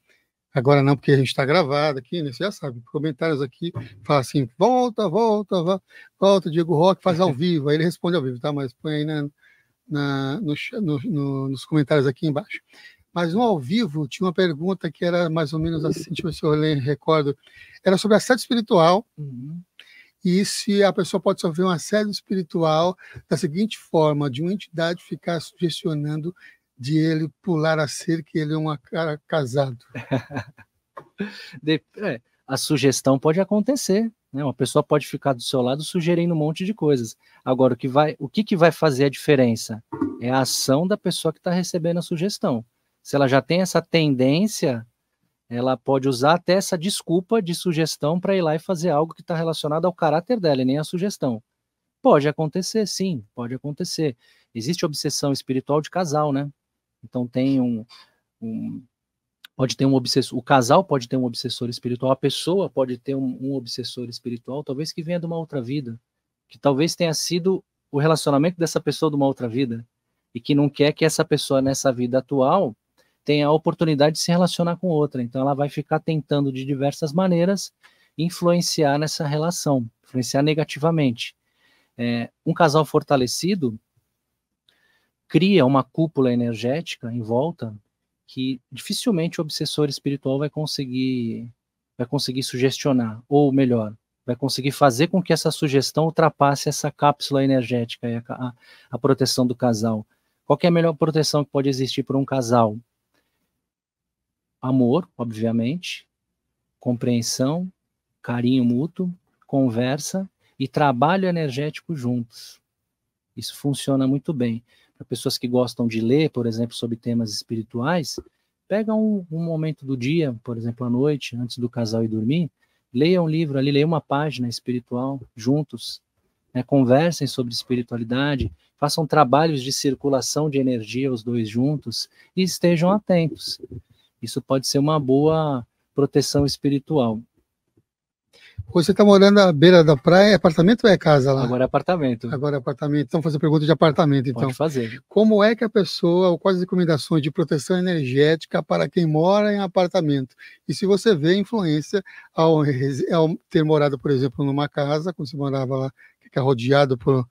Agora não, porque a gente está gravado aqui, né? Você já sabe, comentários aqui, fala assim, volta, Diego Roque faz ao vivo, aí ele responde ao vivo, tá? Mas põe aí nos comentários aqui embaixo. Mas no ao vivo tinha uma pergunta que era mais ou menos assim, deixa eu ver se eu recordo, era sobre assédio espiritual, e se a pessoa pode sofrer um assédio espiritual da seguinte forma, de uma entidade ficar sugestionando de ele pular a cerca, que ele é um cara casado. A sugestão pode acontecer, né? Uma pessoa pode ficar do seu lado sugerindo um monte de coisas. Agora, o que vai fazer a diferença? É a ação da pessoa que está recebendo a sugestão. Se ela já tem essa tendência, ela pode usar até essa desculpa de sugestão para ir lá e fazer algo que está relacionado ao caráter dela, e nem a sugestão. Pode acontecer, sim, pode acontecer. Existe obsessão espiritual de casal, né? Então tem pode ter um obsessor, o casal pode ter um obsessor espiritual, a pessoa pode ter um obsessor espiritual, talvez que venha de uma outra vida, que talvez tenha sido o relacionamento dessa pessoa de uma outra vida, e que não quer que essa pessoa nessa vida atual tenha a oportunidade de se relacionar com outra, então ela vai ficar tentando de diversas maneiras influenciar nessa relação, influenciar negativamente. Um casal fortalecido cria uma cúpula energética em volta que dificilmente o obsessor espiritual vai conseguir sugestionar, ou melhor, vai conseguir fazer com que essa sugestão ultrapasse essa cápsula energética e a proteção do casal. Qual que é a melhor proteção que pode existir para um casal? Amor, obviamente, compreensão, carinho mútuo, conversa e trabalho energético juntos. Isso funciona muito bem. Para pessoas que gostam de ler, por exemplo, sobre temas espirituais, pega um momento do dia, por exemplo, à noite, antes do casal ir dormir, leia um livro ali, leia uma página espiritual juntos, né, conversem sobre espiritualidade, façam trabalhos de circulação de energia os dois juntos e estejam atentos. Isso pode ser uma boa proteção espiritual. Você está morando à beira da praia, é apartamento ou é casa lá? Agora é apartamento. Agora é apartamento. Então, fazer pergunta de apartamento, então. Pode fazer. Como é que a pessoa, ou quais as recomendações de proteção energética para quem mora em apartamento? E se você vê influência ao ter morado, por exemplo, numa casa, quando você morava lá, que é rodeado por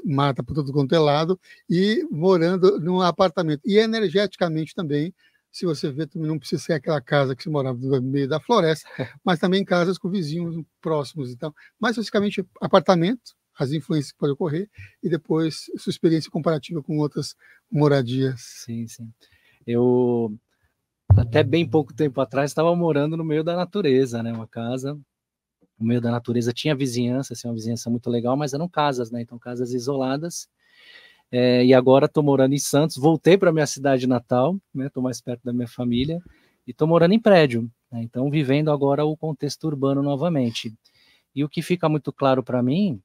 mata por todo quanto é lado, e morando num apartamento. E energeticamente também, se você vê, também não precisa ser aquela casa que você morava no meio da floresta, mas também casas com vizinhos próximos. Então, mais especificamente apartamento, as influências que podem ocorrer, e depois sua experiência comparativa com outras moradias. Sim, sim. Eu, até bem pouco tempo atrás, estava morando no meio da natureza, né? Uma casa no meio da natureza, tinha vizinhança, assim, uma vizinhança muito legal, mas eram casas, né? Então, casas isoladas. E agora estou morando em Santos, voltei para minha cidade natal, né? Estou mais perto da minha família, e estou morando em prédio, né? Então, vivendo agora o contexto urbano novamente. E o que fica muito claro para mim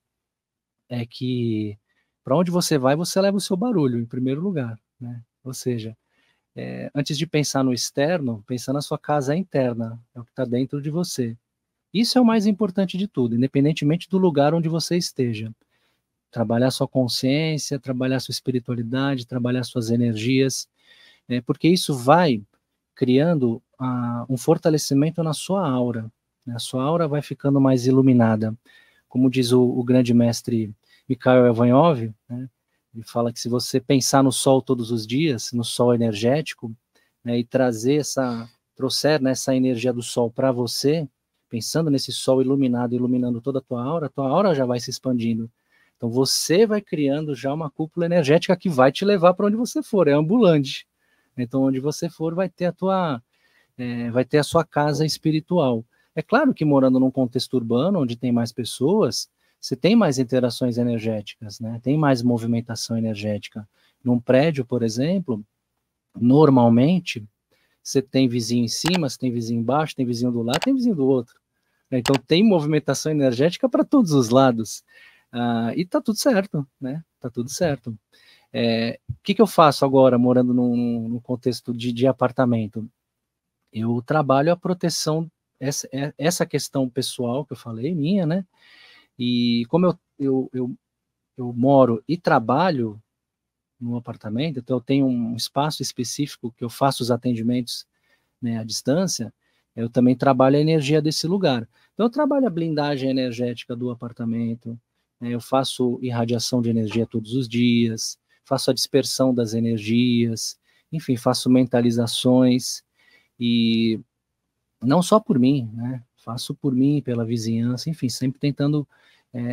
é que para onde você vai, você leva o seu barulho, em primeiro lugar, né? Ou seja, antes de pensar no externo, pensar na sua casa interna, é o que está dentro de você. Isso é o mais importante de tudo, independentemente do lugar onde você esteja. Trabalhar sua consciência, trabalhar sua espiritualidade, trabalhar suas energias, porque isso vai criando um fortalecimento na sua aura, né? A sua aura vai ficando mais iluminada. Como diz o grande mestre Mikhail Evanhov, né? Ele fala que se você pensar no sol todos os dias, no sol energético, né, e trouxer, né, essa energia do sol para você, pensando nesse sol iluminado, iluminando toda a tua aura já vai se expandindo. Então você vai criando já uma cúpula energética que vai te levar para onde você for, é ambulante. Então onde você for vai ter a sua casa espiritual. É claro que morando num contexto urbano, onde tem mais pessoas, você tem mais interações energéticas, né? Tem mais movimentação energética. Num prédio, por exemplo, normalmente você tem vizinho em cima, você tem vizinho embaixo, tem vizinho do lado, tem vizinho do outro. Então tem movimentação energética para todos os lados. E tá tudo certo, né? Tá tudo certo. O que eu faço agora, morando num contexto de apartamento? Eu trabalho a proteção, essa questão pessoal que eu falei, minha, né? E como eu moro e trabalho no apartamento, então eu tenho um espaço específico que eu faço os atendimentos, né, à distância, eu também trabalho a energia desse lugar. Então eu trabalho a blindagem energética do apartamento, né, eu faço irradiação de energia todos os dias, faço a dispersão das energias, enfim, faço mentalizações, e não só por mim, né, faço por mim, pela vizinhança, enfim, sempre tentando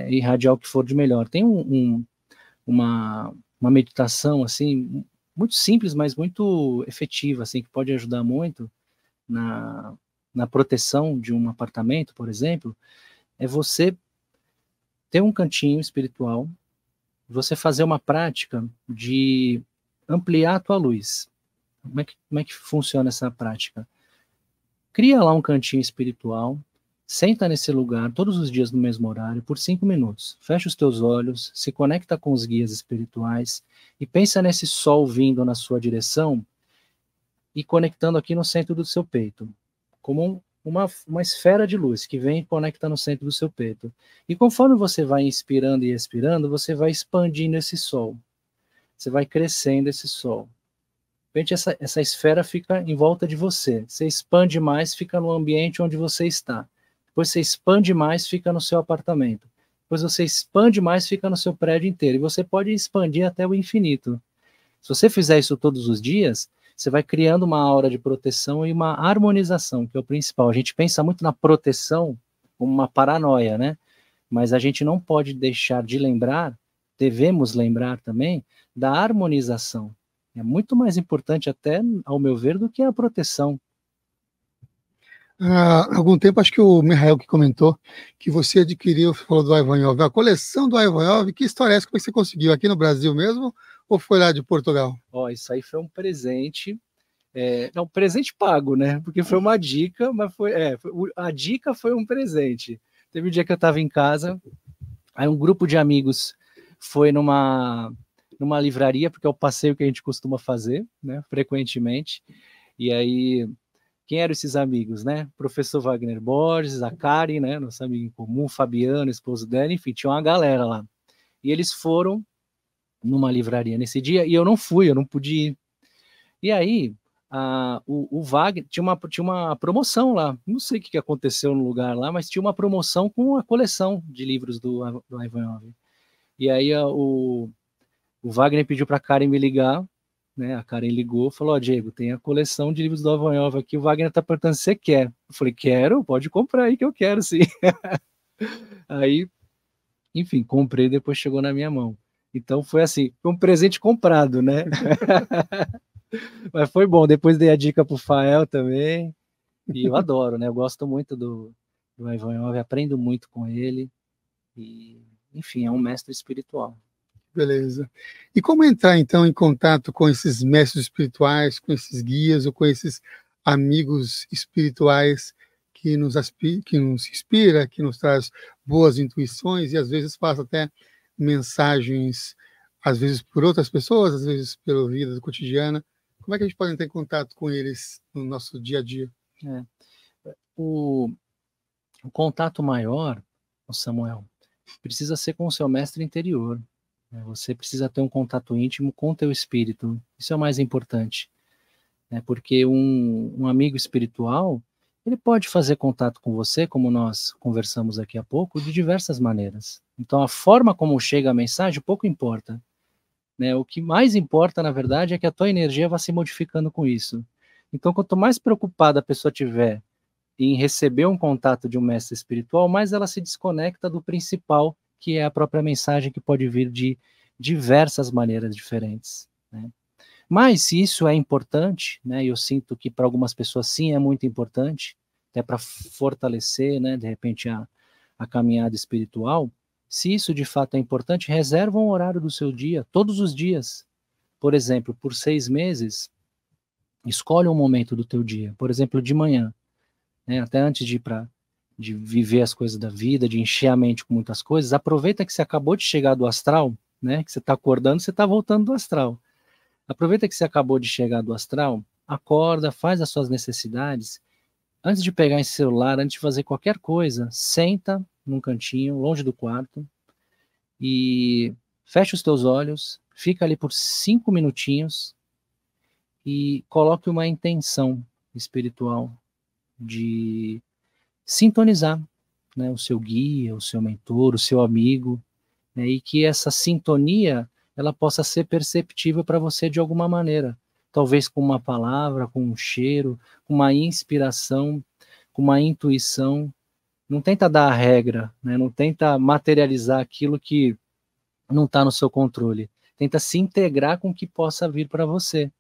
irradiar o que for de melhor. Tem uma meditação, assim, muito simples, mas muito efetiva, assim, que pode ajudar muito na proteção de um apartamento, por exemplo, é você ter um cantinho espiritual, você fazer uma prática de ampliar a tua luz. Como é que funciona essa prática? Cria lá um cantinho espiritual, senta nesse lugar todos os dias no mesmo horário, por 5 minutos. Fecha os teus olhos, se conecta com os guias espirituais e pensa nesse sol vindo na sua direção e conectando aqui no centro do seu peito, como uma esfera de luz que vem e conecta no centro do seu peito. E conforme você vai inspirando e expirando, você vai expandindo esse sol. Você vai crescendo esse sol. De repente, essa esfera fica em volta de você. Você expande mais, fica no ambiente onde você está. depois você expande mais, fica no seu apartamento. Depois você expande mais, fica no seu prédio inteiro. E você pode expandir até o infinito. Se você fizer isso todos os dias, você vai criando uma aura de proteção e uma harmonização, que é o principal. A gente pensa muito na proteção como uma paranoia, né? Mas a gente não pode deixar de lembrar, devemos lembrar também, da harmonização. É muito mais importante até, ao meu ver, do que a proteção. Há algum tempo, acho que o Mihail que comentou que você adquiriu, falou do Ivanov, a coleção do Ivanov. Que história é essa? Como é que você conseguiu? Aqui no Brasil mesmo ou foi lá de Portugal? Ó, isso aí foi um presente, não, presente pago, né? Porque foi uma dica, mas a dica foi um presente. Teve um dia que eu estava em casa, aí um grupo de amigos foi numa livraria, porque é o passeio que a gente costuma fazer, né, frequentemente. E aí, quem eram esses amigos, né? Professor Wagner Borges, a Karen, né, nossa amiga em comum, Fabiano, esposo dela, enfim, tinha uma galera lá. E eles foram numa livraria nesse dia, e eu não fui, eu não pude ir. E aí, o Wagner tinha uma promoção lá, não sei o que aconteceu no lugar lá, mas tinha uma promoção com a coleção de livros do Ivanov. E aí o Wagner pediu para a Karen me ligar, né? A Karen ligou, falou: Diego, tem a coleção de livros do Ivanov aqui, o Wagner tá perguntando se você quer. Eu falei: quero, pode comprar aí que eu quero, sim. Aí, enfim, comprei, depois chegou na minha mão. Então foi assim, foi um presente comprado, né? Mas foi bom, depois dei a dica pro Fael também, e eu adoro, né? Eu gosto muito do Ivanov, aprendo muito com ele, e, enfim, é um mestre espiritual. Beleza. E como entrar, então, em contato com esses mestres espirituais, com esses guias ou com esses amigos espirituais que nos inspira, que nos traz boas intuições e às vezes passa até mensagens, às vezes por outras pessoas, às vezes pela vida cotidiana. Como é que a gente pode entrar em contato com eles no nosso dia a dia? O contato maior, Samuel, precisa ser com o seu mestre interior. Você precisa ter um contato íntimo com o teu espírito. Isso é o mais importante. Porque um amigo espiritual, ele pode fazer contato com você, como nós conversamos aqui há pouco, de diversas maneiras. Então, a forma como chega a mensagem pouco importa. O que mais importa, na verdade, é que a tua energia vá se modificando com isso. Então, quanto mais preocupada a pessoa tiver em receber um contato de um mestre espiritual, mais ela se desconecta do principal, que é a própria mensagem, que pode vir de diversas maneiras diferentes. Mas se isso é importante, e eu sinto que para algumas pessoas sim é muito importante, até para fortalecer, de repente, a caminhada espiritual, se isso de fato é importante, reserva um horário do seu dia, todos os dias. Por exemplo, por 6 meses, escolhe um momento do teu dia, por exemplo, de manhã, até antes de viver as coisas da vida, de encher a mente com muitas coisas, aproveita que você acabou de chegar do astral, que você está acordando, você está voltando do astral. Aproveita que você acabou de chegar do astral, acorda, faz as suas necessidades. Antes de pegar esse celular, antes de fazer qualquer coisa, senta num cantinho, longe do quarto, e fecha os teus olhos, fica ali por 5 minutinhos e coloque uma intenção espiritual de sintonizar, o seu guia, o seu mentor, o seu amigo, e que essa sintonia ela possa ser perceptível para você de alguma maneira, talvez com uma palavra, com um cheiro, com uma inspiração, com uma intuição. Não tenta dar a regra, não tenta materializar aquilo que não está no seu controle. Tenta se integrar com o que possa vir para você.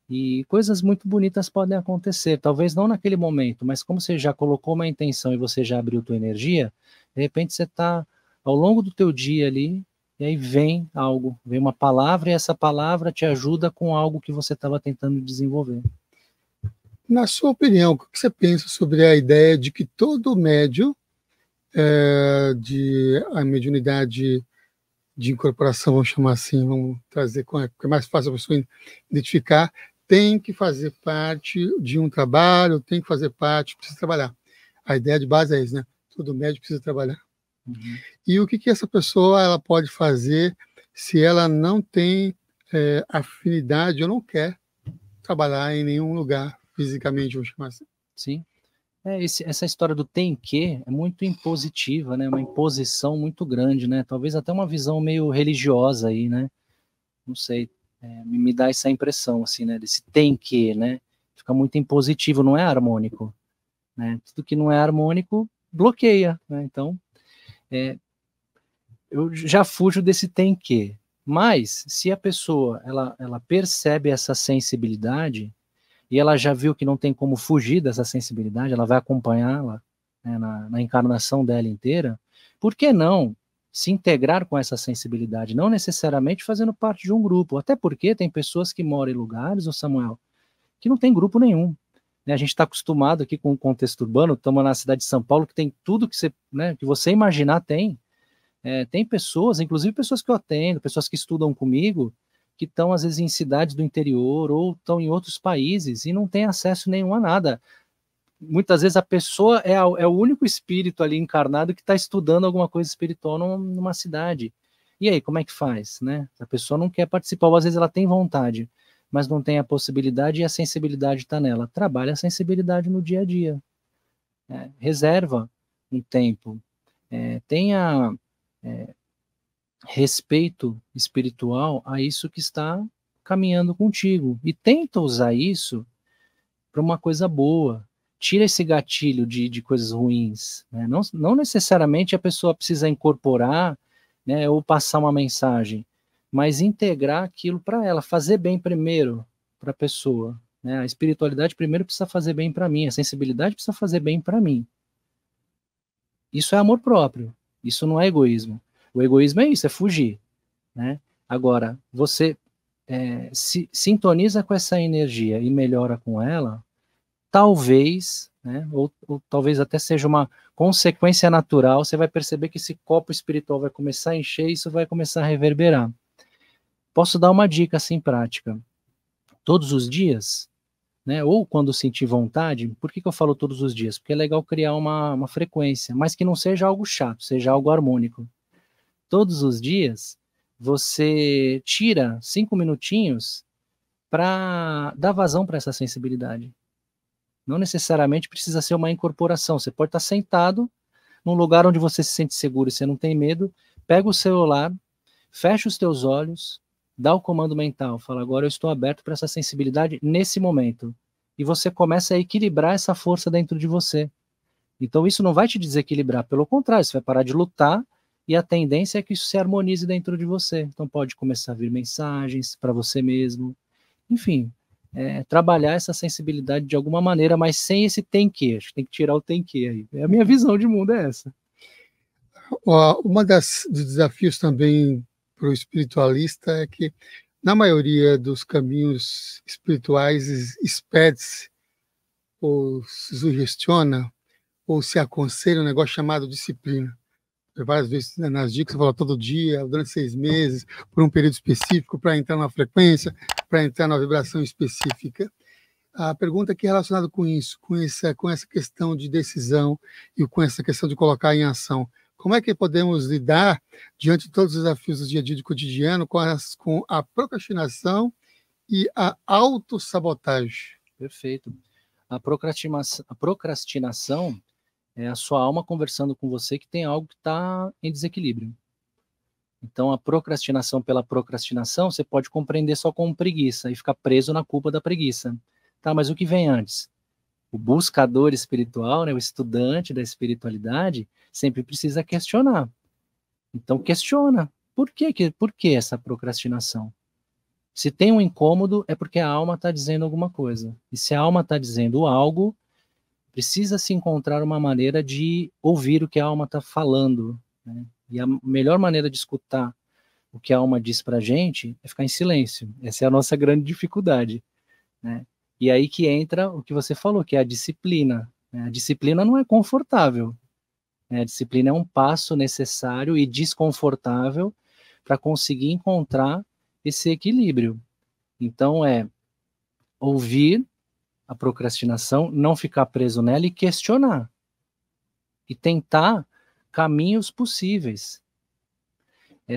E coisas muito bonitas podem acontecer, talvez não naquele momento, mas como você já colocou uma intenção e você já abriu tua energia, de repente você está ao longo do teu dia ali, e aí vem algo, vem uma palavra, e essa palavra te ajuda com algo que você estava tentando desenvolver. Na sua opinião, o que você pensa sobre a ideia de que todo médium de a mediunidade de incorporação, vamos chamar assim, vamos trazer, porque é mais fácil a pessoa identificar, tem que fazer parte de um trabalho, tem que fazer parte, precisa trabalhar. A ideia de base é isso, né? Todo médico precisa trabalhar. Uhum. E o que essa pessoa ela pode fazer se ela não tem afinidade ou não quer trabalhar em nenhum lugar fisicamente, vamos chamar assim? Sim. Essa história do tem que é muito impositiva, né? Uma imposição muito grande, né? Talvez até uma visão meio religiosa aí, né? Não sei, me dá essa impressão, assim, né? Desse tem que, né? Fica muito impositivo, não é harmônico, né? Tudo que não é harmônico bloqueia, né? Então, eu já fujo desse tem que. Mas, se a pessoa, ela percebe essa sensibilidade, e ela já viu que não tem como fugir dessa sensibilidade, ela vai acompanhá-la, né, na encarnação dela inteira, por que não se integrar com essa sensibilidade? Não necessariamente fazendo parte de um grupo, até porque tem pessoas que moram em lugares, ô Samuel, que não tem grupo nenhum. Né? A gente está acostumado aqui com o contexto urbano, estamos na cidade de São Paulo, que tem tudo que você, né, que você imaginar tem. Tem pessoas, inclusive pessoas que eu atendo, pessoas que estudam comigo, que estão às vezes em cidades do interior ou estão em outros países e não têm acesso nenhum a nada. Muitas vezes a pessoa é o único espírito ali encarnado que está estudando alguma coisa espiritual numa cidade. E aí, como é que faz, né? A pessoa não quer participar, ou às vezes ela tem vontade, mas não tem a possibilidade e a sensibilidade está nela. Trabalha a sensibilidade no dia a dia. Reserva um tempo. Tenha respeito espiritual a isso que está caminhando contigo. E tenta usar isso para uma coisa boa. Tira esse gatilho de coisas ruins. Né? Não necessariamente a pessoa precisa incorporar, né, ou passar uma mensagem, mas integrar aquilo para ela, fazer bem primeiro para a pessoa. Né? A espiritualidade primeiro precisa fazer bem para mim, a sensibilidade precisa fazer bem para mim. Isso é amor próprio, isso não é egoísmo. O egoísmo é isso, é fugir. Né? Agora, você se sintoniza com essa energia e melhora com ela, talvez, né, ou talvez até seja uma consequência natural, você vai perceber que esse copo espiritual vai começar a encher e isso vai começar a reverberar. Posso dar uma dica assim prática. Todos os dias, né, ou quando sentir vontade, por que eu falo todos os dias? Porque é legal criar uma frequência, mas que não seja algo chato, seja algo harmônico. Todos os dias, você tira 5 minutinhos para dar vazão para essa sensibilidade. Não necessariamente precisa ser uma incorporação. Você pode estar sentado num lugar onde você se sente seguro e você não tem medo, pega o celular, fecha os teus olhos, dá o comando mental, fala, agora eu estou aberto para essa sensibilidade nesse momento. E você começa a equilibrar essa força dentro de você. Então isso não vai te desequilibrar, pelo contrário, você vai parar de lutar e a tendência é que isso se harmonize dentro de você. Então pode começar a vir mensagens para você mesmo. Enfim, trabalhar essa sensibilidade de alguma maneira, mas sem esse tem que. Acho que tem que tirar o tem que aí. A minha visão de mundo é essa. Uma dos desafios também para o espiritualista é que, na maioria dos caminhos espirituais, expede-se ou se sugestiona ou se aconselha um negócio chamado disciplina. Várias vezes, né, nas dicas, você fala todo dia, durante 6 meses, por um período específico, para entrar numa frequência, para entrar numa vibração específica. A pergunta aqui é relacionada com isso, com essa questão de decisão e com essa questão de colocar em ação. Como é que podemos lidar, diante de todos os desafios do dia a dia do cotidiano, com a procrastinação e a autossabotagem? Perfeito. A procrastinação é a sua alma conversando com você que tem algo que está em desequilíbrio. Então, a procrastinação pela procrastinação, você pode compreender só como preguiça e ficar preso na culpa da preguiça. Tá, mas o que vem antes? O buscador espiritual, né, o estudante da espiritualidade, sempre precisa questionar. Então, questiona. Por que essa procrastinação? Se tem um incômodo, é porque a alma está dizendo alguma coisa. E se a alma está dizendo algo, precisa se encontrar uma maneira de ouvir o que a alma está falando. Né? E a melhor maneira de escutar o que a alma diz para a gente é ficar em silêncio. Essa é a nossa grande dificuldade. Né? E aí que entra o que você falou, que é a disciplina. Né? A disciplina não é confortável. Né? A disciplina é um passo necessário e desconfortável para conseguir encontrar esse equilíbrio. Então, ouvir a procrastinação, não ficar preso nela e questionar. E tentar caminhos possíveis.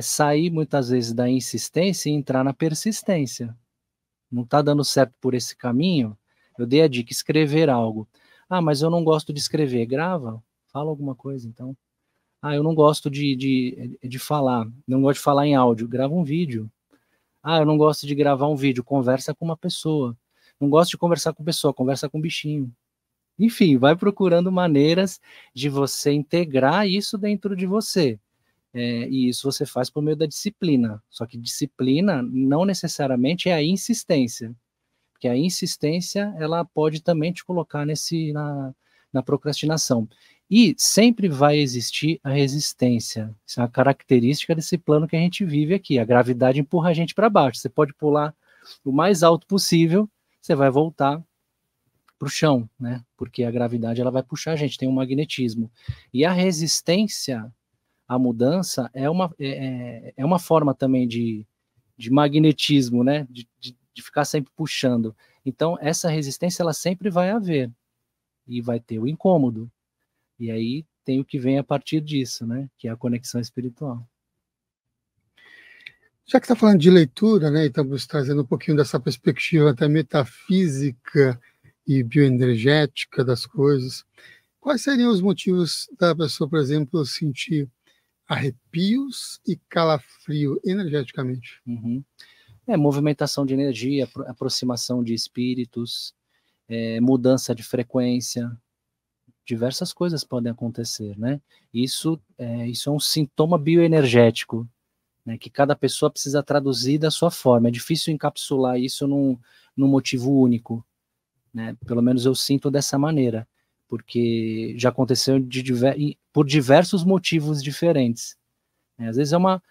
Sair, muitas vezes, da insistência e entrar na persistência. Não está dando certo por esse caminho? Eu dei a dica, escrever algo. Ah, mas eu não gosto de escrever. Grava, fala alguma coisa, então. Ah, eu não gosto de falar, não gosto de falar em áudio. Grava um vídeo. Ah, eu não gosto de gravar um vídeo. Conversa com uma pessoa. Não gosto de conversar com pessoa, conversa com um bichinho. Enfim, vai procurando maneiras de você integrar isso dentro de você. E isso você faz por meio da disciplina. Só que disciplina não necessariamente é a insistência. Porque a insistência, ela pode também te colocar na procrastinação. E sempre vai existir a resistência. Isso é uma característica desse plano que a gente vive aqui. A gravidade empurra a gente para baixo. Você pode pular o mais alto possível, você vai voltar para o chão, né? Porque a gravidade ela vai puxar a gente, tem um magnetismo. E a resistência à mudança é uma forma também de magnetismo, né? De ficar sempre puxando. Então, essa resistência ela sempre vai haver. E vai ter o incômodo. E aí tem o que vem a partir disso, né? Que é a conexão espiritual. Já que está falando de leitura, né, e estamos trazendo um pouquinho dessa perspectiva até metafísica e bioenergética das coisas, quais seriam os motivos da pessoa, por exemplo, sentir arrepios e calafrio energeticamente? Uhum. Movimentação de energia, aproximação de espíritos, mudança de frequência, diversas coisas podem acontecer, né? Isso é um sintoma bioenergético, né, que cada pessoa precisa traduzir da sua forma. É difícil encapsular isso num motivo único, né? Pelo menos eu sinto dessa maneira, porque já aconteceu por diversos motivos diferentes, né? Às vezes é uma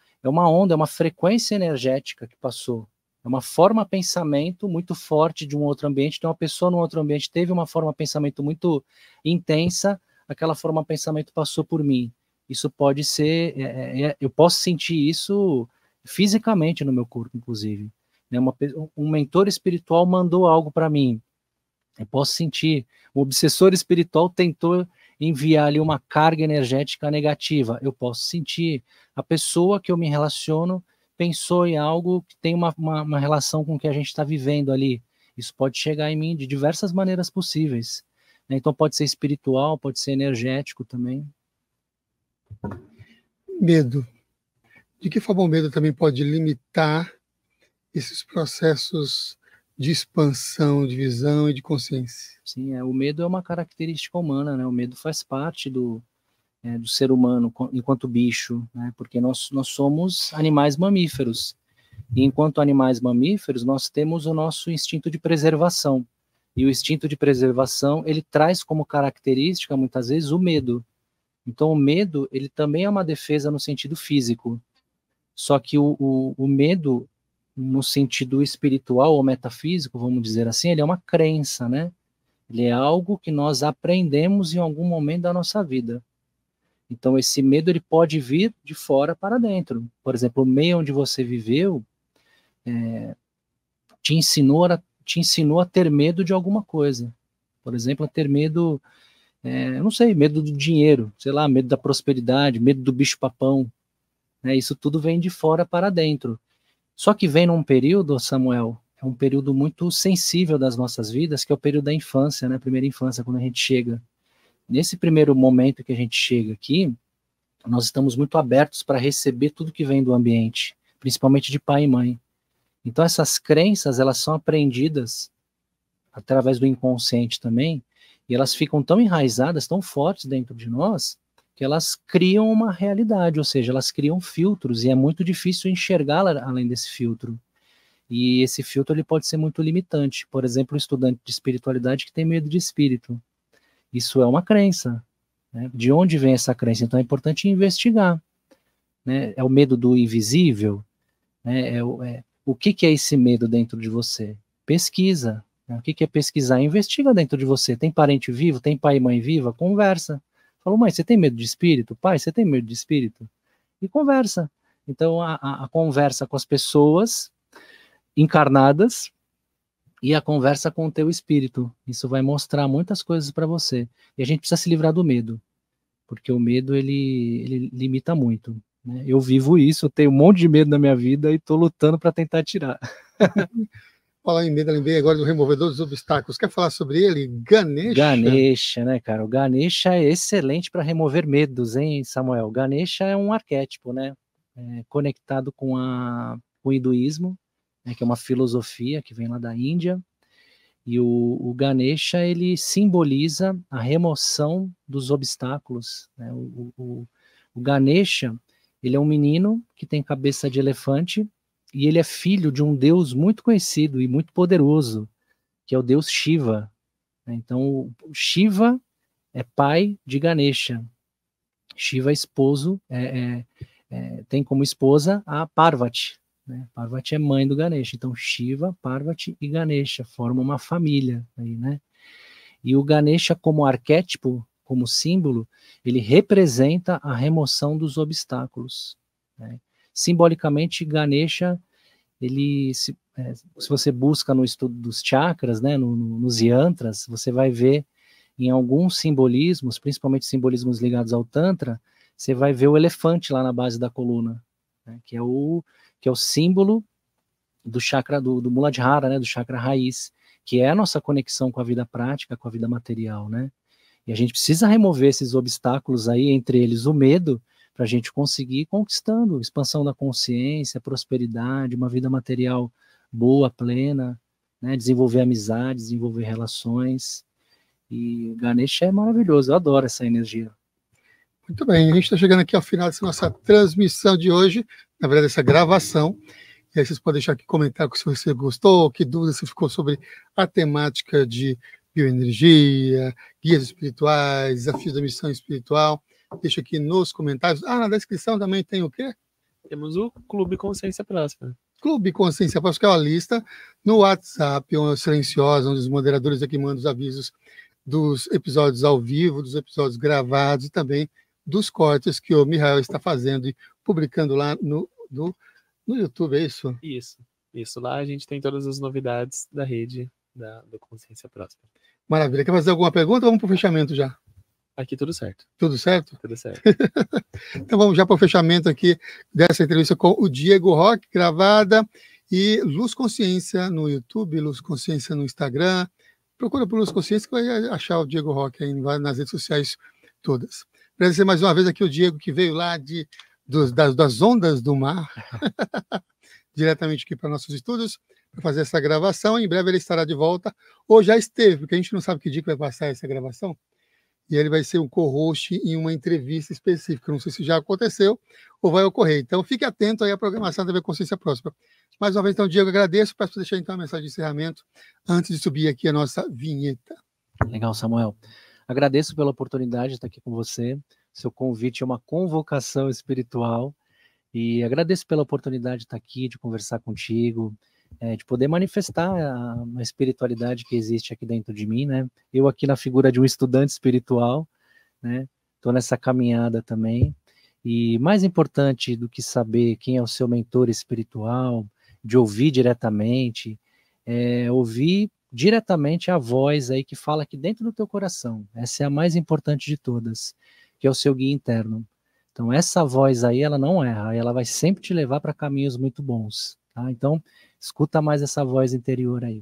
onda, é uma frequência energética que passou, é uma forma pensamento muito forte de um outro ambiente, então uma pessoa no outro ambiente teve uma forma pensamento muito intensa, aquela forma pensamento passou por mim. Isso pode ser, eu posso sentir isso fisicamente no meu corpo, inclusive. Né? Um mentor espiritual mandou algo para mim, eu posso sentir. O obsessor espiritual tentou enviar ali uma carga energética negativa, eu posso sentir. A pessoa que eu me relaciono pensou em algo que tem uma relação com o que a gente está vivendo ali. Isso pode chegar em mim de diversas maneiras possíveis. Né? Então pode ser espiritual, pode ser energético também. Medo. De que forma o medo também pode limitar esses processos de expansão, de visão e de consciência? Sim, o medo é uma característica humana, né? O medo faz parte do ser humano enquanto bicho, né? Porque nós somos animais mamíferos. E enquanto animais mamíferos, nós temos o nosso instinto de preservação. E o instinto de preservação, ele traz como característica, muitas vezes, o medo. Então, o medo, ele também é uma defesa no sentido físico. Só que o medo, no sentido espiritual ou metafísico, vamos dizer assim, ele é uma crença, né? Ele é algo que nós aprendemos em algum momento da nossa vida. Então, esse medo, ele pode vir de fora para dentro. Por exemplo, o meio onde você viveu te ensinou a ter medo de alguma coisa. Por exemplo, a ter medo, eu não sei, medo do dinheiro, sei lá, medo da prosperidade, medo do bicho-papão. Né? Isso tudo vem de fora para dentro. Só que vem num período, Samuel, é um período muito sensível das nossas vidas, que é o período da infância, né? Primeira infância, quando a gente chega. Nesse primeiro momento que a gente chega aqui, nós estamos muito abertos para receber tudo que vem do ambiente, principalmente de pai e mãe. Então essas crenças, elas são aprendidas através do inconsciente também, e elas ficam tão enraizadas, tão fortes dentro de nós, que elas criam uma realidade, ou seja, elas criam filtros, e é muito difícil enxergar além desse filtro. E esse filtro ele pode ser muito limitante. Por exemplo, o estudante de espiritualidade que tem medo de espírito. Isso é uma crença. Né? De onde vem essa crença? Então é importante investigar. Né? É o medo do invisível? Né? O que é esse medo dentro de você? Pesquisa. Né? O que é pesquisar? Investiga dentro de você. Tem parente vivo? Tem pai e mãe viva? Conversa. Falou, mãe, você tem medo de espírito? Pai, você tem medo de espírito? E conversa. Então a conversa com as pessoas encarnadas e a conversa com o teu espírito. Isso vai mostrar muitas coisas para você. E a gente precisa se livrar do medo, porque o medo ele limita muito. Né? Eu vivo isso, eu tenho um monte de medo na minha vida e estou lutando para tentar tirar. Falar em medo, lembrei agora do removedor dos obstáculos. Quer falar sobre ele? Ganesha? Ganesha, né, cara? O Ganesha é excelente para remover medos, hein, Samuel? Ganesha é um arquétipo, né? Conectado com o hinduísmo, né, que é uma filosofia que vem lá da Índia. E o Ganesha, ele simboliza a remoção dos obstáculos, né? O Ganesha, ele é um menino que tem cabeça de elefante e ele é filho de um deus muito conhecido e muito poderoso, que é o deus Shiva. Então, o Shiva é pai de Ganesha. Shiva é esposo, tem como esposa a Parvati, né? Parvati é mãe do Ganesha. Então, Shiva, Parvati e Ganesha formam uma família aí, né? E o Ganesha, como arquétipo, como símbolo, ele representa a remoção dos obstáculos, né? Simbolicamente, Ganesha, ele, se você busca no estudo dos chakras, né, nos yantras, você vai ver em alguns simbolismos, principalmente simbolismos ligados ao Tantra, você vai ver o elefante lá na base da coluna, né, que é o símbolo do chakra do Muladhara, né, do chakra raiz, que é a nossa conexão com a vida prática, com a vida material, né? E a gente precisa remover esses obstáculos aí, entre eles o medo, para a gente conseguir ir conquistando expansão da consciência, prosperidade, uma vida material boa, plena, né? Desenvolver amizade, desenvolver relações. E Ganesha é maravilhoso, eu adoro essa energia. Muito bem, a gente está chegando aqui ao final dessa nossa transmissão de hoje, na verdade, essa gravação. E aí vocês podem deixar aqui comentar se você gostou, que dúvida você ficou sobre a temática de bioenergia, guias espirituais, desafios da missão espiritual. Deixa aqui nos comentários. Na descrição também tem o quê? Temos o Clube Consciência Próspera. Clube Consciência Próspera, que é uma lista no WhatsApp, uma silenciosa, onde os moderadores aqui mandam os avisos dos episódios ao vivo, dos episódios gravados e também dos cortes que o Mihael está fazendo e publicando lá no YouTube, é isso? Isso. Lá a gente tem todas as novidades da rede do Consciência Próspera. Maravilha. Quer fazer alguma pergunta ou vamos para o fechamento já? Aqui tudo certo. Tudo certo? Tudo certo. Então vamos já para o fechamento aqui dessa entrevista com o Diego Roque, gravada, e Luz Consciência no YouTube, Luz Consciência no Instagram. Procura por Luz Consciência que vai achar o Diego Roque aí nas redes sociais todas. Agradecer mais uma vez aqui o Diego, que veio lá das ondas do mar, diretamente aqui para nossos estúdios, para fazer essa gravação. Em breve ele estará de volta, ou já esteve, porque a gente não sabe que dia que vai passar essa gravação. E ele vai ser um co-host em uma entrevista específica. Não sei se já aconteceu ou vai ocorrer. Então, fique atento aí à programação da TV Consciência Próspera. Mais uma vez, então, Diego, agradeço. Peço para deixar, então, a mensagem de encerramento antes de subir aqui a nossa vinheta. Legal, Samuel. Agradeço pela oportunidade de estar aqui com você. Seu convite é uma convocação espiritual. E agradeço pela oportunidade de estar aqui, de conversar contigo, de poder manifestar a espiritualidade que existe aqui dentro de mim, né? Eu aqui na figura de um estudante espiritual, né? Estou nessa caminhada também. E mais importante do que saber quem é o seu mentor espiritual, de ouvir diretamente, ouvir diretamente a voz aí que fala aqui dentro do teu coração. Essa é a mais importante de todas, que é o seu guia interno. Então, essa voz aí, ela não erra, ela vai sempre te levar para caminhos muito bons, tá? Então, escuta mais essa voz interior aí.